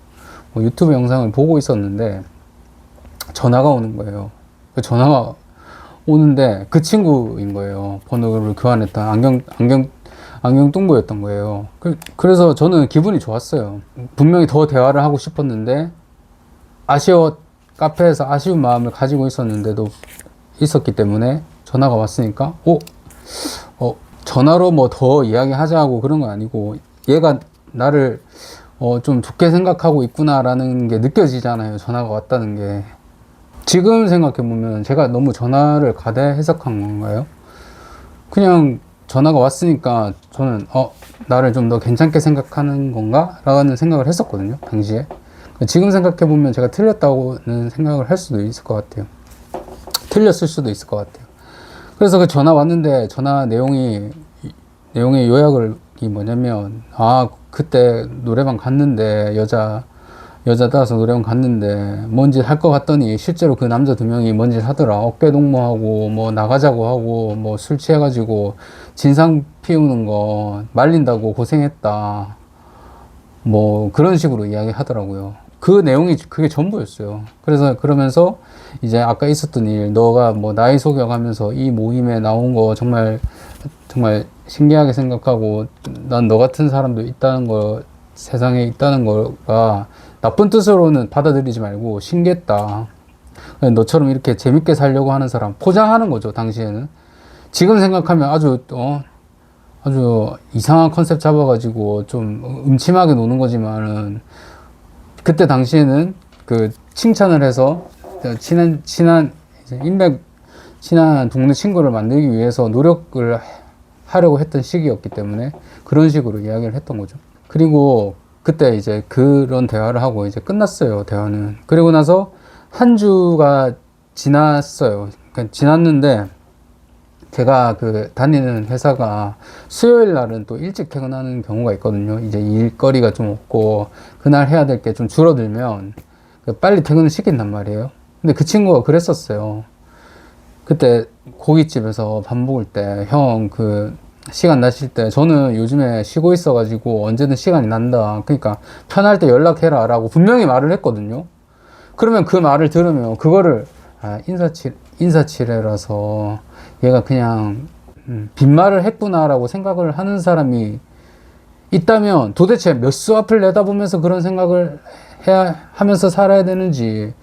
뭐 유튜브 영상을 보고 있었는데 전화가 오는 거예요. 그 전화가 오는데 그 친구인 거예요. 번호를 교환했던 안경 뚱보였던 거예요. 그래서 저는 기분이 좋았어요. 분명히 더 대화를 하고 싶었는데 카페에서 아쉬운 마음을 가지고 있었기 때문에 전화가 왔으니까 전화로 뭐 더 이야기하자고 그런 건 아니고 얘가 나를 좀 좋게 생각하고 있구나라는 게 느껴지잖아요. 전화가 왔다는 게. 지금 생각해보면 제가 너무 전화를 가대 해석한 건가요? 그냥 전화가 왔으니까 저는 나를 좀 더 괜찮게 생각하는 건가? 라는 생각을 했었거든요. 당시에. 지금 생각해보면 제가 틀렸다고는 생각을 할 수도 있을 것 같아요. 틀렸을 수도 있을 것 같아요. 그래서 그 전화 왔는데 전화 내용의 요약이 뭐냐면 그때 노래방 갔는데 여자 따라서 노래방 갔는데 뭔 짓 할 것 같더니 실제로 그 남자 2명이 뭔 짓 하더라. 어깨 동무하고 뭐 나가자고 하고 뭐 술 취해가지고 진상 피우는 거 말린다고 고생했다. 뭐 그런 식으로 이야기 하더라고요. 그 내용이 그게 전부였어요. 그래서 그러면서 이제 아까 있었던 일, 너가 뭐 나이 속여가면서 이 모임에 나온 거 정말 신기하게 생각하고 난 너 같은 사람도 있다는 거, 세상에 있다는 거가 나쁜 뜻으로는 받아들이지 말고 신기했다. 너처럼 이렇게 재밌게 살려고 하는 사람 포장하는 거죠. 당시에는. 지금 생각하면 아주 이상한 컨셉 잡아가지고 좀 음침하게 노는 거지만은 그때 당시에는 그 칭찬을 해서 친한 동네 친구를 만들기 위해서 노력을 하려고 했던 시기였기 때문에 그런 식으로 이야기를 했던 거죠. 그리고 그때 이제 그런 대화를 하고 이제 끝났어요. 대화는. 그리고 나서 한 주가 지났어요. 그러니까 지났는데 제가 그 다니는 회사가 수요일 날은 또 일찍 퇴근하는 경우가 있거든요. 이제 일거리가 좀 없고 그날 해야 될 게 좀 줄어들면 빨리 퇴근을 시킨단 말이에요. 근데 그 친구가 그랬었어요. 그때 고깃집에서 밥 먹을 때 형 시간 나실 때 저는 요즘에 쉬고 있어가지고 언제든 시간이 난다. 그러니까 편할 때 연락해라 라고 분명히 말을 했거든요. 그러면 그 말을 들으면 그거를 인사치레라서 얘가 그냥 빈말을 했구나라고 생각을 하는 사람이 있다면 도대체 몇 수 앞을 내다보면서 그런 생각을 하면서 살아야 되는지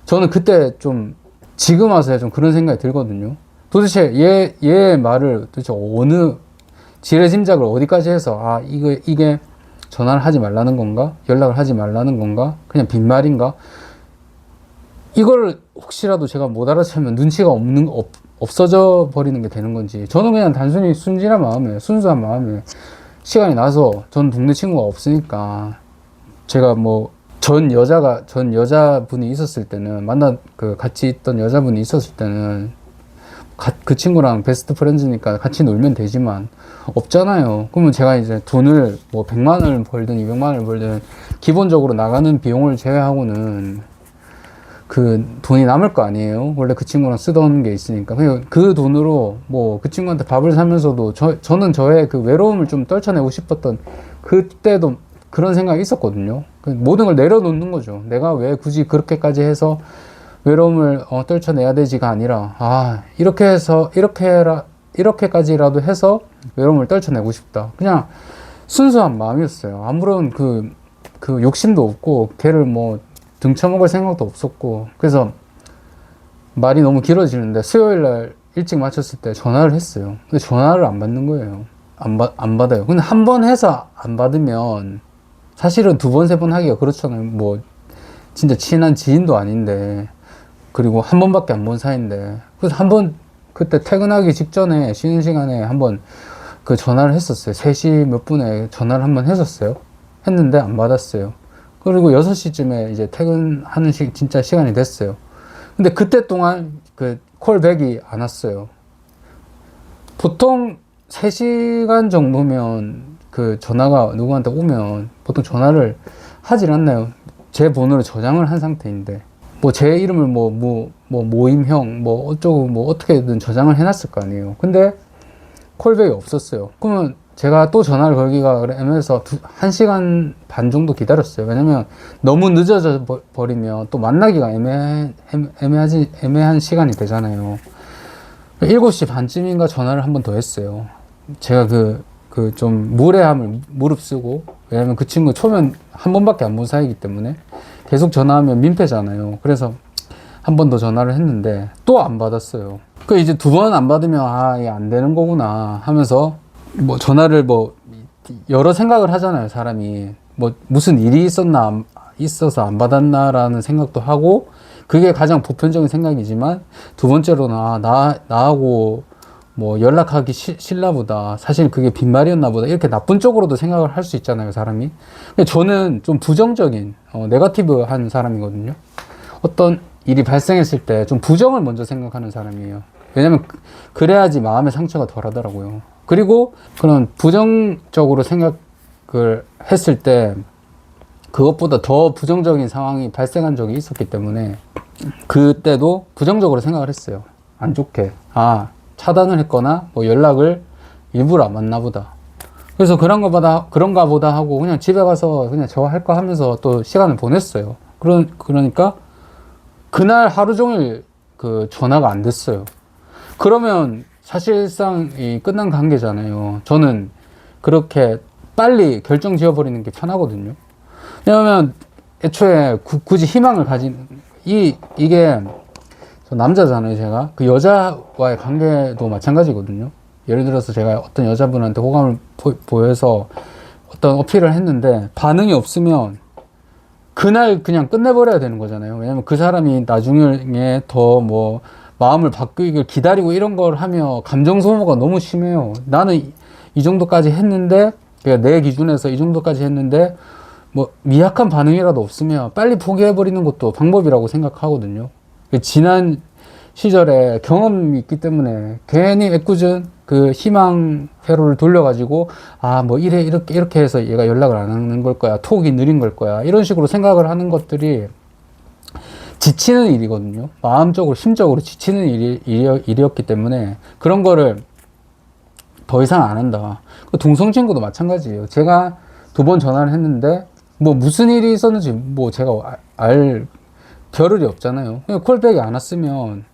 저는 그때 좀 지금 와서야 좀 그런 생각이 들거든요. 도대체 얘의 말을 도대체 어느 지레짐작을 어디까지 해서 이게 전화를 하지 말라는 건가? 연락을 하지 말라는 건가? 그냥 빈말인가? 이걸 혹시라도 제가 못 알아채면 눈치가 없어져 버리는 게 되는 건지 저는 그냥 단순히 순진한 마음에 시간이 나서 전 동네 친구가 없으니까 제가 뭐 전 여자분이 있었을 때는 같이 있던 여자분이 있었을 때는 그 친구랑 베스트 프렌즈니까 같이 놀면 되지만 없잖아요. 그러면 제가 이제 돈을 뭐 100만 원을 벌든 200만 원을 벌든 기본적으로 나가는 비용을 제외하고는 그 돈이 남을 거 아니에요. 원래 그 친구랑 쓰던 게 있으니까. 그 돈으로 뭐 그 친구한테 밥을 사면서도 저는 저의 그 외로움을 좀 떨쳐내고 싶었던 그때도 그런 생각이 있었거든요. 모든 걸 내려놓는 거죠. 내가 왜 굳이 그렇게까지 해서 외로움을 떨쳐내야 되지가 아니라 이렇게까지라도 해서 외로움을 떨쳐내고 싶다. 그냥 순수한 마음이었어요. 아무런 그 욕심도 없고 걔를 뭐 등쳐먹을 생각도 없었고. 그래서 말이 너무 길어지는데 수요일날 일찍 마쳤을 때 전화를 했어요. 근데 전화를 안 받는 거예요. 안 받아요. 근데 한 번 해서 안 받으면 사실은 2번, 3번 하기가 그렇잖아요. 뭐 진짜 친한 지인도 아닌데 그리고 한 번밖에 안 본 사이인데 그래서 한 번 그때 퇴근하기 직전에 쉬는 시간에 한번 그 전화를 했었어요. 3시 몇 분에 전화를 한번 했었어요. 했는데 안 받았어요. 그리고 6시쯤에 이제 퇴근하는 진짜 시간이 됐어요. 근데 그때 동안 그 콜백이 안 왔어요. 보통 3시간 정도면 그 전화가 누구한테 오면 보통 전화를 하질 않나요? 제 번호를 저장을 한 상태인데 뭐 제 이름을 모임형 뭐 어쩌고 뭐 어떻게든 저장을 해놨을 거 아니에요. 근데 콜백이 없었어요. 그러면 제가 또 전화를 걸기가 애매해서 1시간 반 정도 기다렸어요. 왜냐면 너무 늦어져 버리면 또 만나기가 애매한 시간이 되잖아요. 7시 반쯤인가 전화를 한 번 더 했어요. 제가 좀 무례함을 무릅쓰고, 왜냐면 그 친구 초면 한 번밖에 안 본 사이이기 때문에 계속 전화하면 민폐잖아요. 그래서 한 번 더 전화를 했는데 또 안 받았어요. 그 이제 2번 안 받으면 아, 이게 안 되는 거구나 하면서 뭐 전화를 뭐 여러 생각을 하잖아요. 사람이 뭐 무슨 일이 있어서 안 받았나라는 생각도 하고, 그게 가장 보편적인 생각이지만 두 번째로는 나하고 뭐 연락하기 싫나 보다, 사실 그게 빈말이었나 보다, 이렇게 나쁜 쪽으로도 생각을 할 수 있잖아요, 사람이. 근데 저는 좀 부정적인 네거티브한 사람이거든요. 어떤 일이 발생했을 때 좀 부정을 먼저 생각하는 사람이에요. 왜냐면 그래야지 마음의 상처가 덜 하더라고요. 그리고 그런 부정적으로 생각을 했을 때 그것보다 더 부정적인 상황이 발생한 적이 있었기 때문에 그때도 부정적으로 생각을 했어요. 안 좋게. 차단을 했거나 뭐 연락을 일부러 안 받나 보다. 그래서 그런가 보다 하고 그냥 집에 가서 그냥 저 할 거 하면서 또 시간을 보냈어요. 그러니까 그날 하루 종일 그 전화가 안 됐어요. 그러면 사실상 이 끝난 관계잖아요. 저는 그렇게 빨리 결정 지어버리는 게 편하거든요. 왜냐면 애초에 굳이 희망을 이게 저 남자잖아요. 제가 그 여자와의 관계도 마찬가지거든요. 예를 들어서 제가 어떤 여자분한테 호감을 보여서 어떤 어필을 했는데 반응이 없으면 그날 그냥 끝내버려야 되는 거잖아요. 왜냐면 그 사람이 나중에 더 뭐 마음을 바뀌길 기다리고 이런 걸 하며 감정 소모가 너무 심해요. 나는 이 정도까지 했는데, 그러니까 내 기준에서 이 정도까지 했는데 뭐 미약한 반응이라도 없으면 빨리 포기해버리는 것도 방법이라고 생각하거든요. 지난 시절에 경험이 있기 때문에 괜히 애꿎은 그 희망 회로를 돌려가지고 뭐 이렇게 해서 얘가 연락을 안 하는 걸 거야, 톡이 느린 걸 거야, 이런 식으로 생각을 하는 것들이 지치는 일이거든요. 마음적으로 심적으로 지치는 일이었기 때문에 그런 거를 더 이상 안 한다. 그 동성 친구도 마찬가지예요. 제가 2번 전화를 했는데 뭐 무슨 일이 있었는지 뭐 제가 알 겨를이 없잖아요. 그냥 콜백이 안 왔으면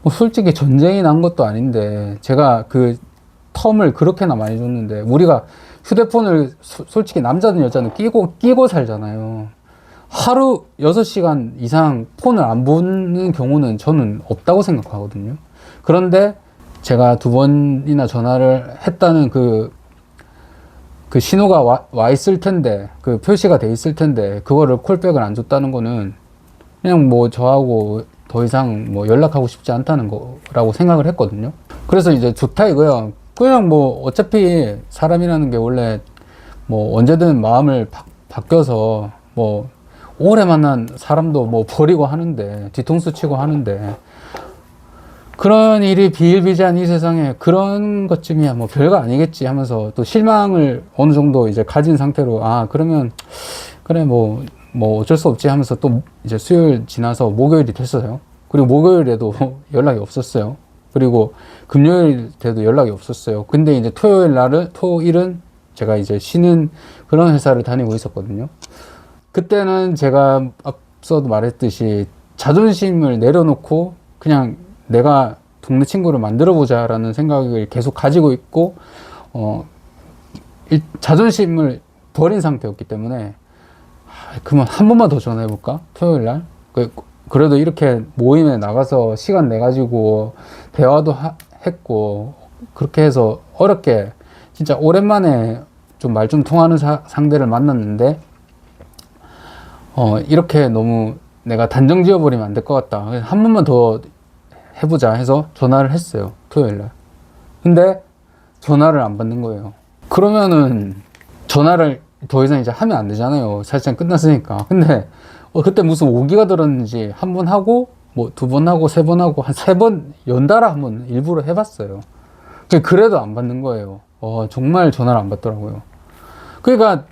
뭐 솔직히 전쟁이 난 것도 아닌데 제가 그 텀을 그렇게나 많이 줬는데, 우리가 휴대폰을 솔직히 남자든 여자든 끼고 살잖아요. 하루 6시간 이상 폰을 안 보는 경우는 저는 없다고 생각하거든요. 그런데 제가 2번이나 전화를 했다는 그 신호가 와 있을 텐데, 그 표시가 돼 있을 텐데 그거를 콜백을 안 줬다는 거는 그냥 뭐 저하고 더 이상 뭐 연락하고 싶지 않다는 거라고 생각을 했거든요. 그래서 이제 좋다 이거야. 그냥 뭐 어차피 사람이라는 게 원래 뭐 언제든 마음을 바뀌어서 뭐 오래 만난 사람도 뭐 버리고 하는데, 뒤통수 치고 하는데, 그런 일이 비일비재한 이 세상에 그런 것쯤이야 뭐 별거 아니겠지 하면서 또 실망을 어느 정도 이제 가진 상태로 그러면 그래 뭐 어쩔 수 없지 하면서 또 이제 수요일 지나서 목요일이 됐어요. 그리고 목요일에도 연락이 없었어요. 그리고 금요일 때도 연락이 없었어요. 근데 이제 토일은 제가 이제 쉬는 그런 회사를 다니고 있었거든요. 그때는 제가 앞서도 말했듯이 자존심을 내려놓고 그냥 내가 동네 친구를 만들어 보자 라는 생각을 계속 가지고 있고, 자존심을 버린 상태였기 때문에 그러면 한 번만 더 전화해 볼까? 토요일 날 그래도 이렇게 모임에 나가서 시간 내 가지고 대화도 했고, 그렇게 해서 어렵게 진짜 오랜만에 좀 말 좀 통하는 상대를 만났는데 이렇게 너무 내가 단정 지어버리면 안 될 것 같다. 그래서 한 번만 더 해보자 해서 전화를 했어요, 토요일날. 근데 전화를 안 받는 거예요. 그러면은 전화를 더 이상 이제 하면 안 되잖아요. 사실상 끝났으니까. 근데 그때 무슨 오기가 들었는지 한 번 하고 뭐 2번 하고 3번 하고 한 3번 연달아 한번 일부러 해봤어요. 그래도 안 받는 거예요. 정말 전화를 안 받더라고요. 그러니까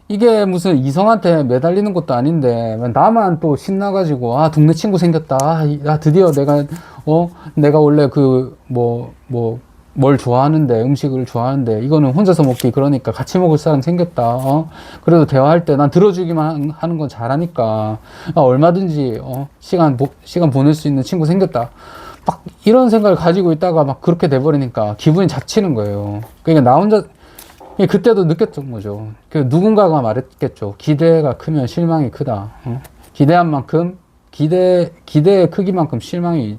이게 무슨 이성한테 매달리는 것도 아닌데 나만 또 신나가지고 아 동네 친구 생겼다. 아 드디어 내가 원래 뭘 좋아하는데 음식을 좋아하는데 이거는 혼자서 먹기 그러니까 같이 먹을 사람 생겼다. 그래도 대화할 때 난 들어주기만 하는 건 잘하니까 얼마든지 시간 보낼 수 있는 친구 생겼다. 막 이런 생각을 가지고 있다가 막 그렇게 돼버리니까 기분이 잡치는 거예요. 그러니까 나 혼자 그때도 느꼈던 거죠. 누군가가 말했겠죠. 기대가 크면 실망이 크다. 기대한 만큼 기대의 크기만큼 실망이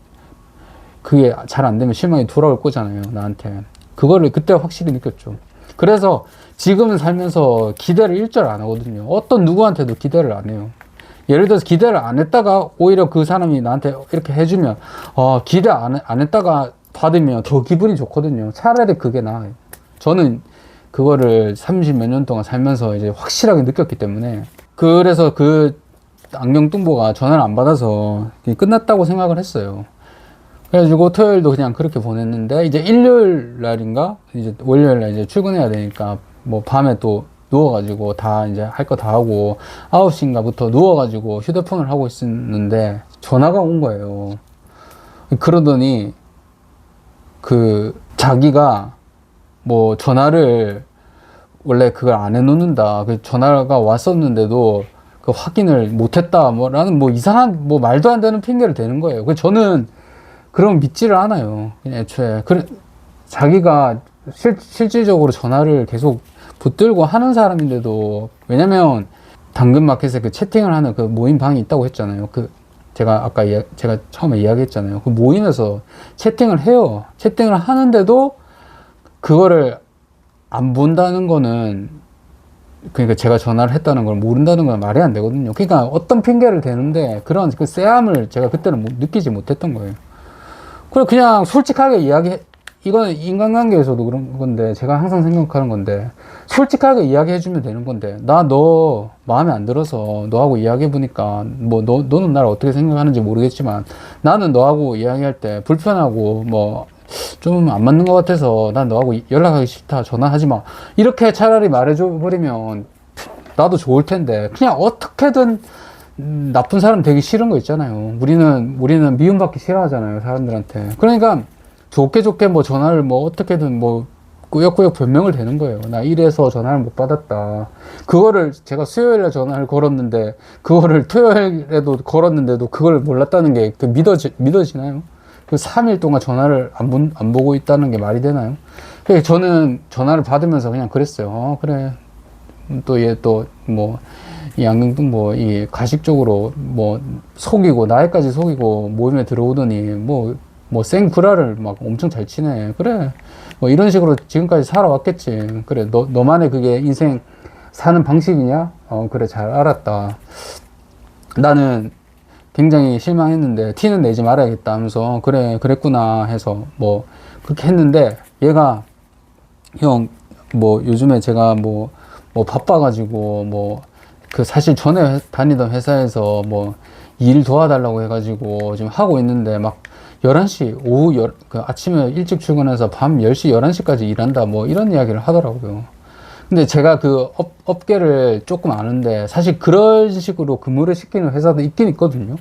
그게 잘 안 되면 실망이 돌아올 거잖아요, 나한테. 그거를 그때 확실히 느꼈죠. 그래서 지금은 살면서 기대를 일절 안 하거든요. 어떤 누구한테도 기대를 안 해요. 예를 들어서 기대를 안 했다가 오히려 그 사람이 나한테 이렇게 해주면 기대 안 했다가 받으면 더 기분이 좋거든요. 차라리 그게 나아요. 저는 그거를 30 몇 년 동안 살면서 이제 확실하게 느꼈기 때문에. 그래서 그 안경뚱보가 전화를 안 받아서 끝났다고 생각을 했어요. 그래가지고 토요일도 그냥 그렇게 보냈는데 이제 일요일 날인가 이제 월요일 날 이제 출근해야 되니까 뭐 밤에 또 누워가지고 다 이제 할 거 다 하고 9시인가부터 누워가지고 휴대폰을 하고 있었는데 전화가 온 거예요. 그러더니 자기가 뭐 전화를 원래 그걸 안 해놓는다. 그 전화가 왔었는데도 그 확인을 못했다. 뭐라는 이상한 말도 안 되는 핑계를 대는 거예요. 그 저는 그럼 믿지를 않아요. 그냥 애초에. 자기가 실질적으로 전화를 계속 붙들고 하는 사람인데도, 왜냐면 당근마켓에 그 채팅을 하는 그 모임방이 있다고 했잖아요. 제가 처음에 이야기했잖아요. 그 모임에서 채팅을 해요. 채팅을 하는데도 그거를 안 본다는 거는, 그러니까 제가 전화를 했다는 걸 모른다는 건 말이 안 되거든요. 그러니까 어떤 핑계를 대는데 그런 그 쎄함을 제가 그때는 느끼지 못했던 거예요. 그냥 솔직하게 이거는 인간관계에서도 그런 건데, 제가 항상 생각하는 건데, 솔직하게 이야기해주면 되는 건데, 너 마음에 안 들어서 너하고 이야기해보니까, 너는 나를 어떻게 생각하는지 모르겠지만, 나는 너하고 이야기할 때 불편하고, 좀 안 맞는 것 같아서, 난 너하고 연락하기 싫다, 전화하지 마. 이렇게 차라리 말해줘버리면, 나도 좋을 텐데, 그냥 어떻게든, 나쁜 사람 되기 싫은 거 있잖아요. 우리는 미움받기 싫어하잖아요, 사람들한테. 그러니까 좋게 전화를 어떻게든 꾸역꾸역 변명을 대는 거예요. 나 이래서 전화를 못 받았다. 그거를 제가 수요일에 전화를 걸었는데, 그거를 토요일에도 걸었는데도 그걸 몰랐다는 게 믿어지나요? 그 3일 동안 전화를 안 보고 있다는 게 말이 되나요? 그래서 저는 전화를 받으면서 그냥 그랬어요. 그래. 이 안경뚱보, 이 가식적으로, 속이고, 나이까지 속이고, 모임에 들어오더니, 생구라를 막 엄청 잘 치네. 그래. 이런 식으로 지금까지 살아왔겠지. 그래. 너만의 그게 인생 사는 방식이냐? 그래. 잘 알았다. 나는 굉장히 실망했는데, 티는 내지 말아야겠다 하면서, 그래, 그랬구나 해서, 그렇게 했는데, 얘가, 형, 요즘에 제가 바빠가지고, 사실 전에 다니던 회사에서 일 도와달라고 해가지고 지금 하고 있는데 11시, 아침에 일찍 출근해서 밤 10시, 11시까지 일한다. 이런 이야기를 하더라고요. 근데 제가 그 업계를 조금 아는데 사실 그런 식으로 근무를 시키는 회사도 있긴 있거든요.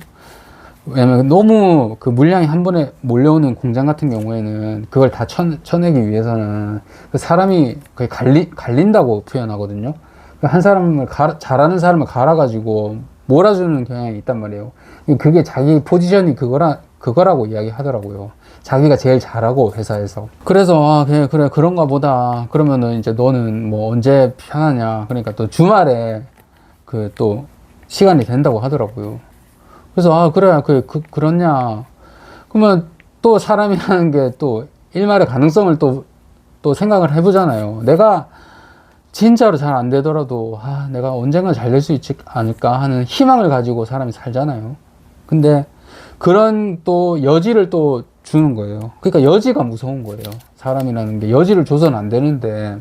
왜냐면 너무 그 물량이 한 번에 몰려오는 공장 같은 경우에는 그걸 다 쳐내기 위해서는 그 사람이 거의 갈린다고 표현하거든요. 한 사람을 잘하는 사람을 갈아가지고 몰아주는 경향이 있단 말이에요. 그게 자기 포지션이 그거라고 이야기 하더라고요. 자기가 제일 잘하고 회사에서. 그래서 그래 그런가 보다. 그러면은 이제 너는 언제 편하냐. 그러니까 또 주말에 또 시간이 된다고 하더라고요. 그래서 그래 그렇냐. 그러면 또 사람이라는 게 또 일말의 가능성을 또 생각을 해보잖아요. 내가 진짜로 잘 안 되더라도 내가 언젠가 잘 될 수 있지 않을까 하는 희망을 가지고 사람이 살잖아요. 근데 그런 또 여지를 또 주는 거예요. 그러니까 여지가 무서운 거예요. 사람이라는 게 여지를 줘서는 안 되는데,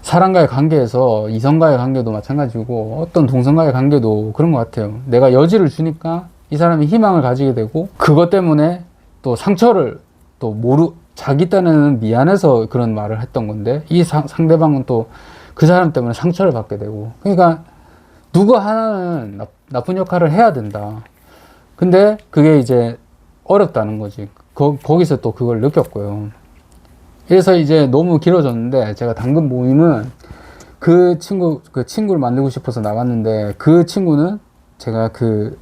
사람과의 관계에서 이성과의 관계도 마찬가지고 어떤 동성과의 관계도 그런 것 같아요. 내가 여지를 주니까 이 사람이 희망을 가지게 되고, 그것 때문에 또 상처를 자기 딴에는 미안해서 그런 말을 했던 건데, 이 상대방은 또 그 사람 때문에 상처를 받게 되고. 그러니까 누구 하나는 나쁜 역할을 해야 된다. 근데 그게 이제 어렵다는 거지. 거기서 또 그걸 느꼈고요. 그래서 이제 너무 길어졌는데, 제가 당근 모임은 그 친구를 만들고 싶어서 나갔는데, 그 친구는 제가 그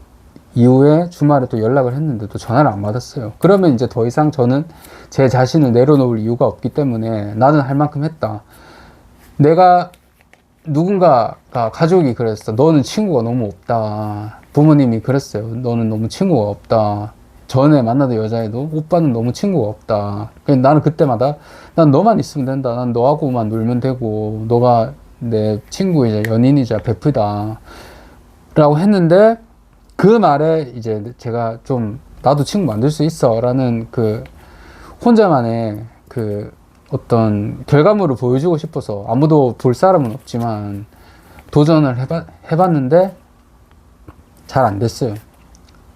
이후에 주말에 또 연락을 했는데 또 전화를 안 받았어요. 그러면 이제 더 이상 저는 제 자신을 내려놓을 이유가 없기 때문에 나는 할 만큼 했다. 내가 누군가가 가족이 그랬어. 너는 친구가 너무 없다. 부모님이 그랬어요. 너는 너무 친구가 없다. 전에 만나던 여자애도 오빠는 너무 친구가 없다. 나는 그때마다 난 너만 있으면 된다. 난 너하고만 놀면 되고 너가 내 친구이자 연인이자 베프다 라고 했는데, 그 말에 이제 제가 좀 나도 친구 만들 수 있어 라는 그 혼자만의 그 어떤 결과물을 보여주고 싶어서, 아무도 볼 사람은 없지만 도전을 해봤는데 잘 안 됐어요.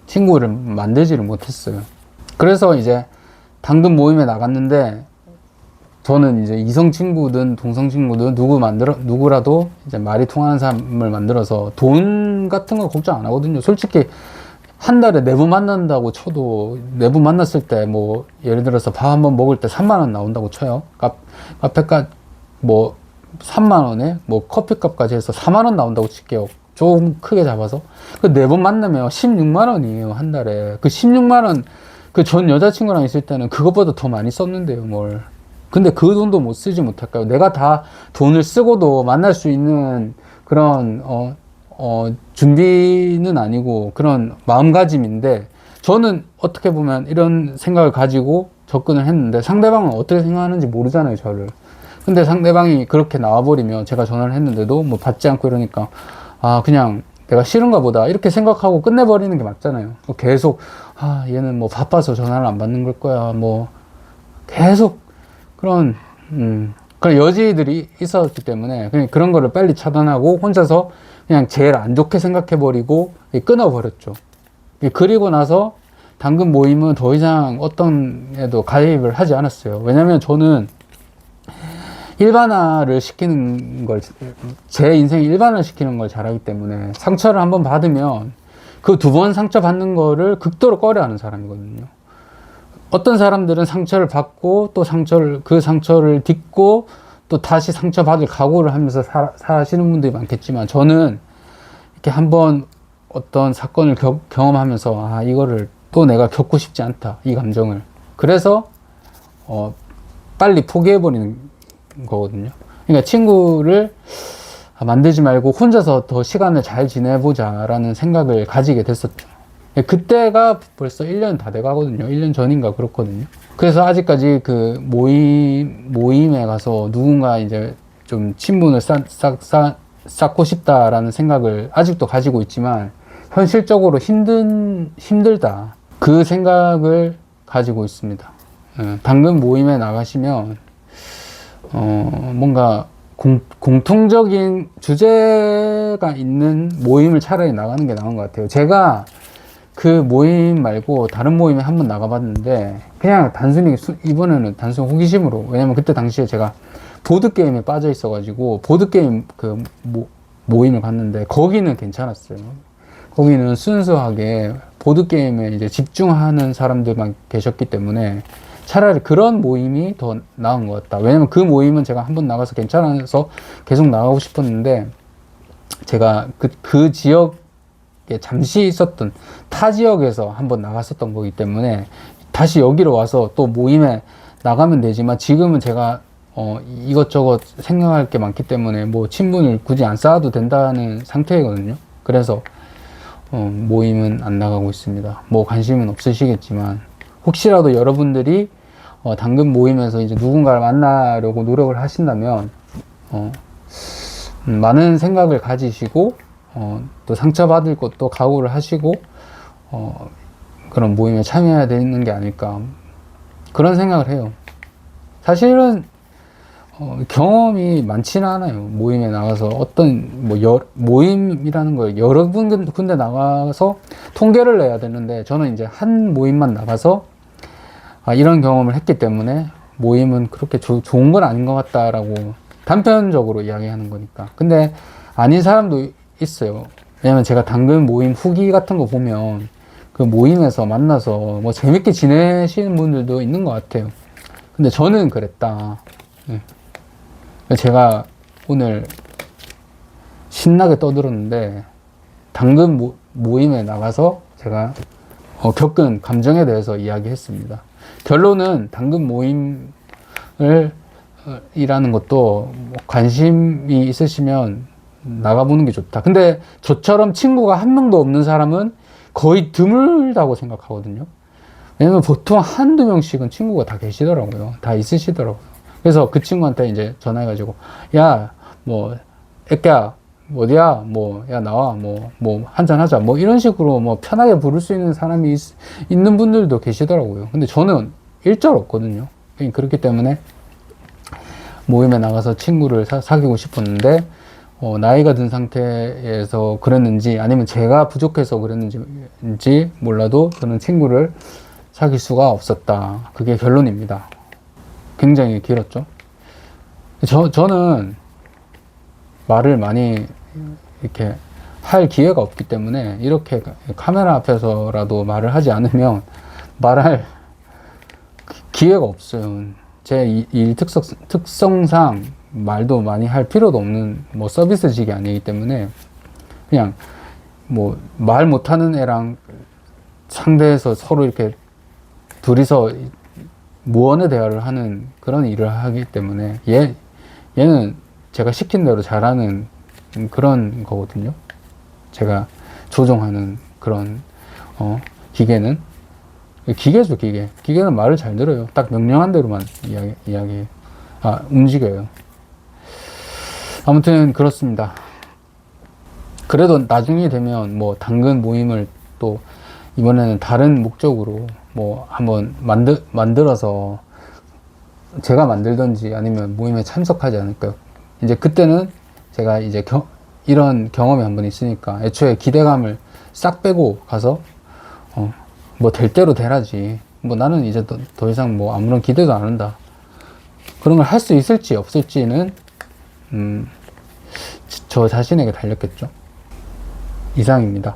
친구를 만들지를 못했어요. 그래서 이제 당근 모임에 나갔는데, 저는 이제 이성 친구든 동성 친구든 누구라도 이제 말이 통하는 사람을 만들어서 돈 같은 거 걱정 안 하거든요. 솔직히 한 달에 4번 만난다고 쳐도 4번 만났을 때 뭐 예를 들어서 밥 한번 먹을 때 3만 원 나온다고 쳐요. 카페값 뭐 3만 원에 뭐 커피값까지 해서 4만 원 나온다고 칠게요. 좀 크게 잡아서. 그 4번 만나면 16만 원이에요, 한 달에. 그 16만 원, 그 전 여자친구랑 있을 때는 그것보다 더 많이 썼는데요, 뭘. 근데 그 돈도 못 쓰지 못할까요? 내가 다 돈을 쓰고도 만날 수 있는 그런, 준비는 아니고 그런 마음가짐인데, 저는 어떻게 보면 이런 생각을 가지고 접근을 했는데, 상대방은 어떻게 생각하는지 모르잖아요, 저를. 근데 상대방이 그렇게 나와버리면, 제가 전화를 했는데도 뭐 받지 않고 이러니까, 아, 그냥 내가 싫은가 보다 이렇게 생각하고 끝내버리는 게 맞잖아요. 계속, 아, 얘는 뭐 바빠서 전화를 안 받는 걸 거야. 뭐 계속 그런 여지들이 있었기 때문에 그냥 그런 거를 빨리 차단하고 혼자서 그냥 제일 안 좋게 생각해버리고 끊어버렸죠. 그리고 나서 당근 모임은 더 이상 어떤 애도 가입을 하지 않았어요. 왜냐면 저는 일반화를 시키는 걸, 제 인생 일반화 시키는 걸 잘하기 때문에, 상처를 한번 받으면 그 2번 상처 받는 거를 극도로 꺼려하는 사람이거든요. 어떤 사람들은 상처를 받고 또 그 상처를 딛고 또 다시 상처받을 각오를 하면서 사시는 분들이 많겠지만, 저는 이렇게 한번 어떤 사건을 경험하면서, 아, 이거를 또 내가 겪고 싶지 않다, 이 감정을. 그래서 빨리 포기해버리는 거거든요. 그러니까 친구를 만들지 말고 혼자서 더 시간을 잘 지내보자 라는 생각을 가지게 됐었죠. 그때가 벌써 1년 다 돼가거든요. 1년 전인가 그렇거든요. 그래서 아직까지 그 모임에 가서 누군가 이제 좀 친분을 쌓고 싶다라는 생각을 아직도 가지고 있지만, 현실적으로 힘들다, 그 생각을 가지고 있습니다. 당근 모임에 나가시면 뭔가 공통적인 주제가 있는 모임을 차라리 나가는 게 나은 것 같아요. 제가 그 모임 말고 다른 모임에 한번 나가봤는데, 그냥 단순히 이번에는 단순히 호기심으로, 왜냐면 그때 당시에 제가 보드게임에 빠져 있어가지고 보드게임 그 모임을 갔는데, 거기는 괜찮았어요. 거기는 순수하게 보드게임에 이제 집중하는 사람들만 계셨기 때문에 차라리 그런 모임이 더 나은 것 같다. 왜냐면 그 모임은 제가 한번 나가서 괜찮아서 계속 나가고 싶었는데, 제가 그 지역에 잠시 있었던 타 지역에서 한번 나갔었던 거기 때문에 다시 여기로 와서 또 모임에 나가면 되지만, 지금은 제가 이것저것 생각할 게 많기 때문에 뭐 친분을 굳이 안 쌓아도 된다는 상태거든요. 그래서 모임은 안 나가고 있습니다. 뭐 관심은 없으시겠지만, 혹시라도 여러분들이 당근 모임에서 이제 누군가를 만나려고 노력을 하신다면, 많은 생각을 가지시고, 또 상처받을 것도 각오를 하시고, 그런 모임에 참여해야 되는 게 아닐까, 그런 생각을 해요. 사실은 경험이 많지는 않아요. 모임에 나가서 어떤 모임이라는 걸 여러 군데 나가서 통계를 내야 되는데, 저는 이제 한 모임만 나가서 이런 경험을 했기 때문에 모임은 그렇게 좋은 건 아닌 것 같다라고 단편적으로 이야기하는 거니까. 근데 아닌 사람도 있어요. 왜냐면 제가 당근 모임 후기 같은 거 보면 그 모임에서 만나서 뭐 재밌게 지내시는 분들도 있는 것 같아요. 근데 저는 그랬다. 예. 제가 오늘 신나게 떠들었는데 당근 모임에 나가서 제가 겪은 감정에 대해서 이야기했습니다. 결론은 당근 모임을 이라는 것도 뭐 관심이 있으시면 나가보는 게 좋다. 근데 저처럼 친구가 한 명도 없는 사람은 거의 드물다고 생각하거든요. 왜냐면 보통 한두 명씩은 친구가 다 계시더라고요. 다 있으시더라고요. 그래서 그 친구한테 이제 전화해가지고, 야, 뭐, 애끼야, 어디야? 뭐, 야, 나와. 뭐, 한잔 하자. 뭐, 이런 식으로 뭐, 편하게 부를 수 있는 사람이 있는 분들도 계시더라고요. 근데 저는 일절 없거든요. 그렇기 때문에 모임에 나가서 친구를 사귀고 싶었는데, 나이가 든 상태에서 그랬는지, 아니면 제가 부족해서 그랬는지 몰라도 저는 친구를 사귈 수가 없었다. 그게 결론입니다. 굉장히 길었죠. 저는 말을 많이 이렇게 할 기회가 없기 때문에 이렇게 카메라 앞에서라도 말을 하지 않으면 말할 기회가 없어요. 제 일 특성상 말도 많이 할 필요도 없는 뭐 서비스직이 아니기 때문에 그냥 뭐 말 못하는 애랑 상대해서 서로 이렇게 둘이서 무언의 대화를 하는 그런 일을 하기 때문에 얘는 제가 시킨 대로 잘하는 그런 거거든요. 제가 조종하는 그런 기계는 기계죠. 기계는 말을 잘 들어요. 딱 명령한 대로만 움직여요. 아무튼 그렇습니다. 그래도 나중에 되면 뭐 당근 모임을 또 이번에는 다른 목적으로 뭐 한번 만들어서 제가 만들던지 아니면 모임에 참석하지 않을까요? 이제 그때는 제가 이제 이런 경험이 한번 있으니까 애초에 기대감을 싹 빼고 가서 뭐 될 대로 되라지. 뭐 나는 이제 더 이상 뭐 아무런 기대도 안 한다. 그런 걸 할 수 있을지 없을지는 저 자신에게 달렸겠죠. 이상입니다.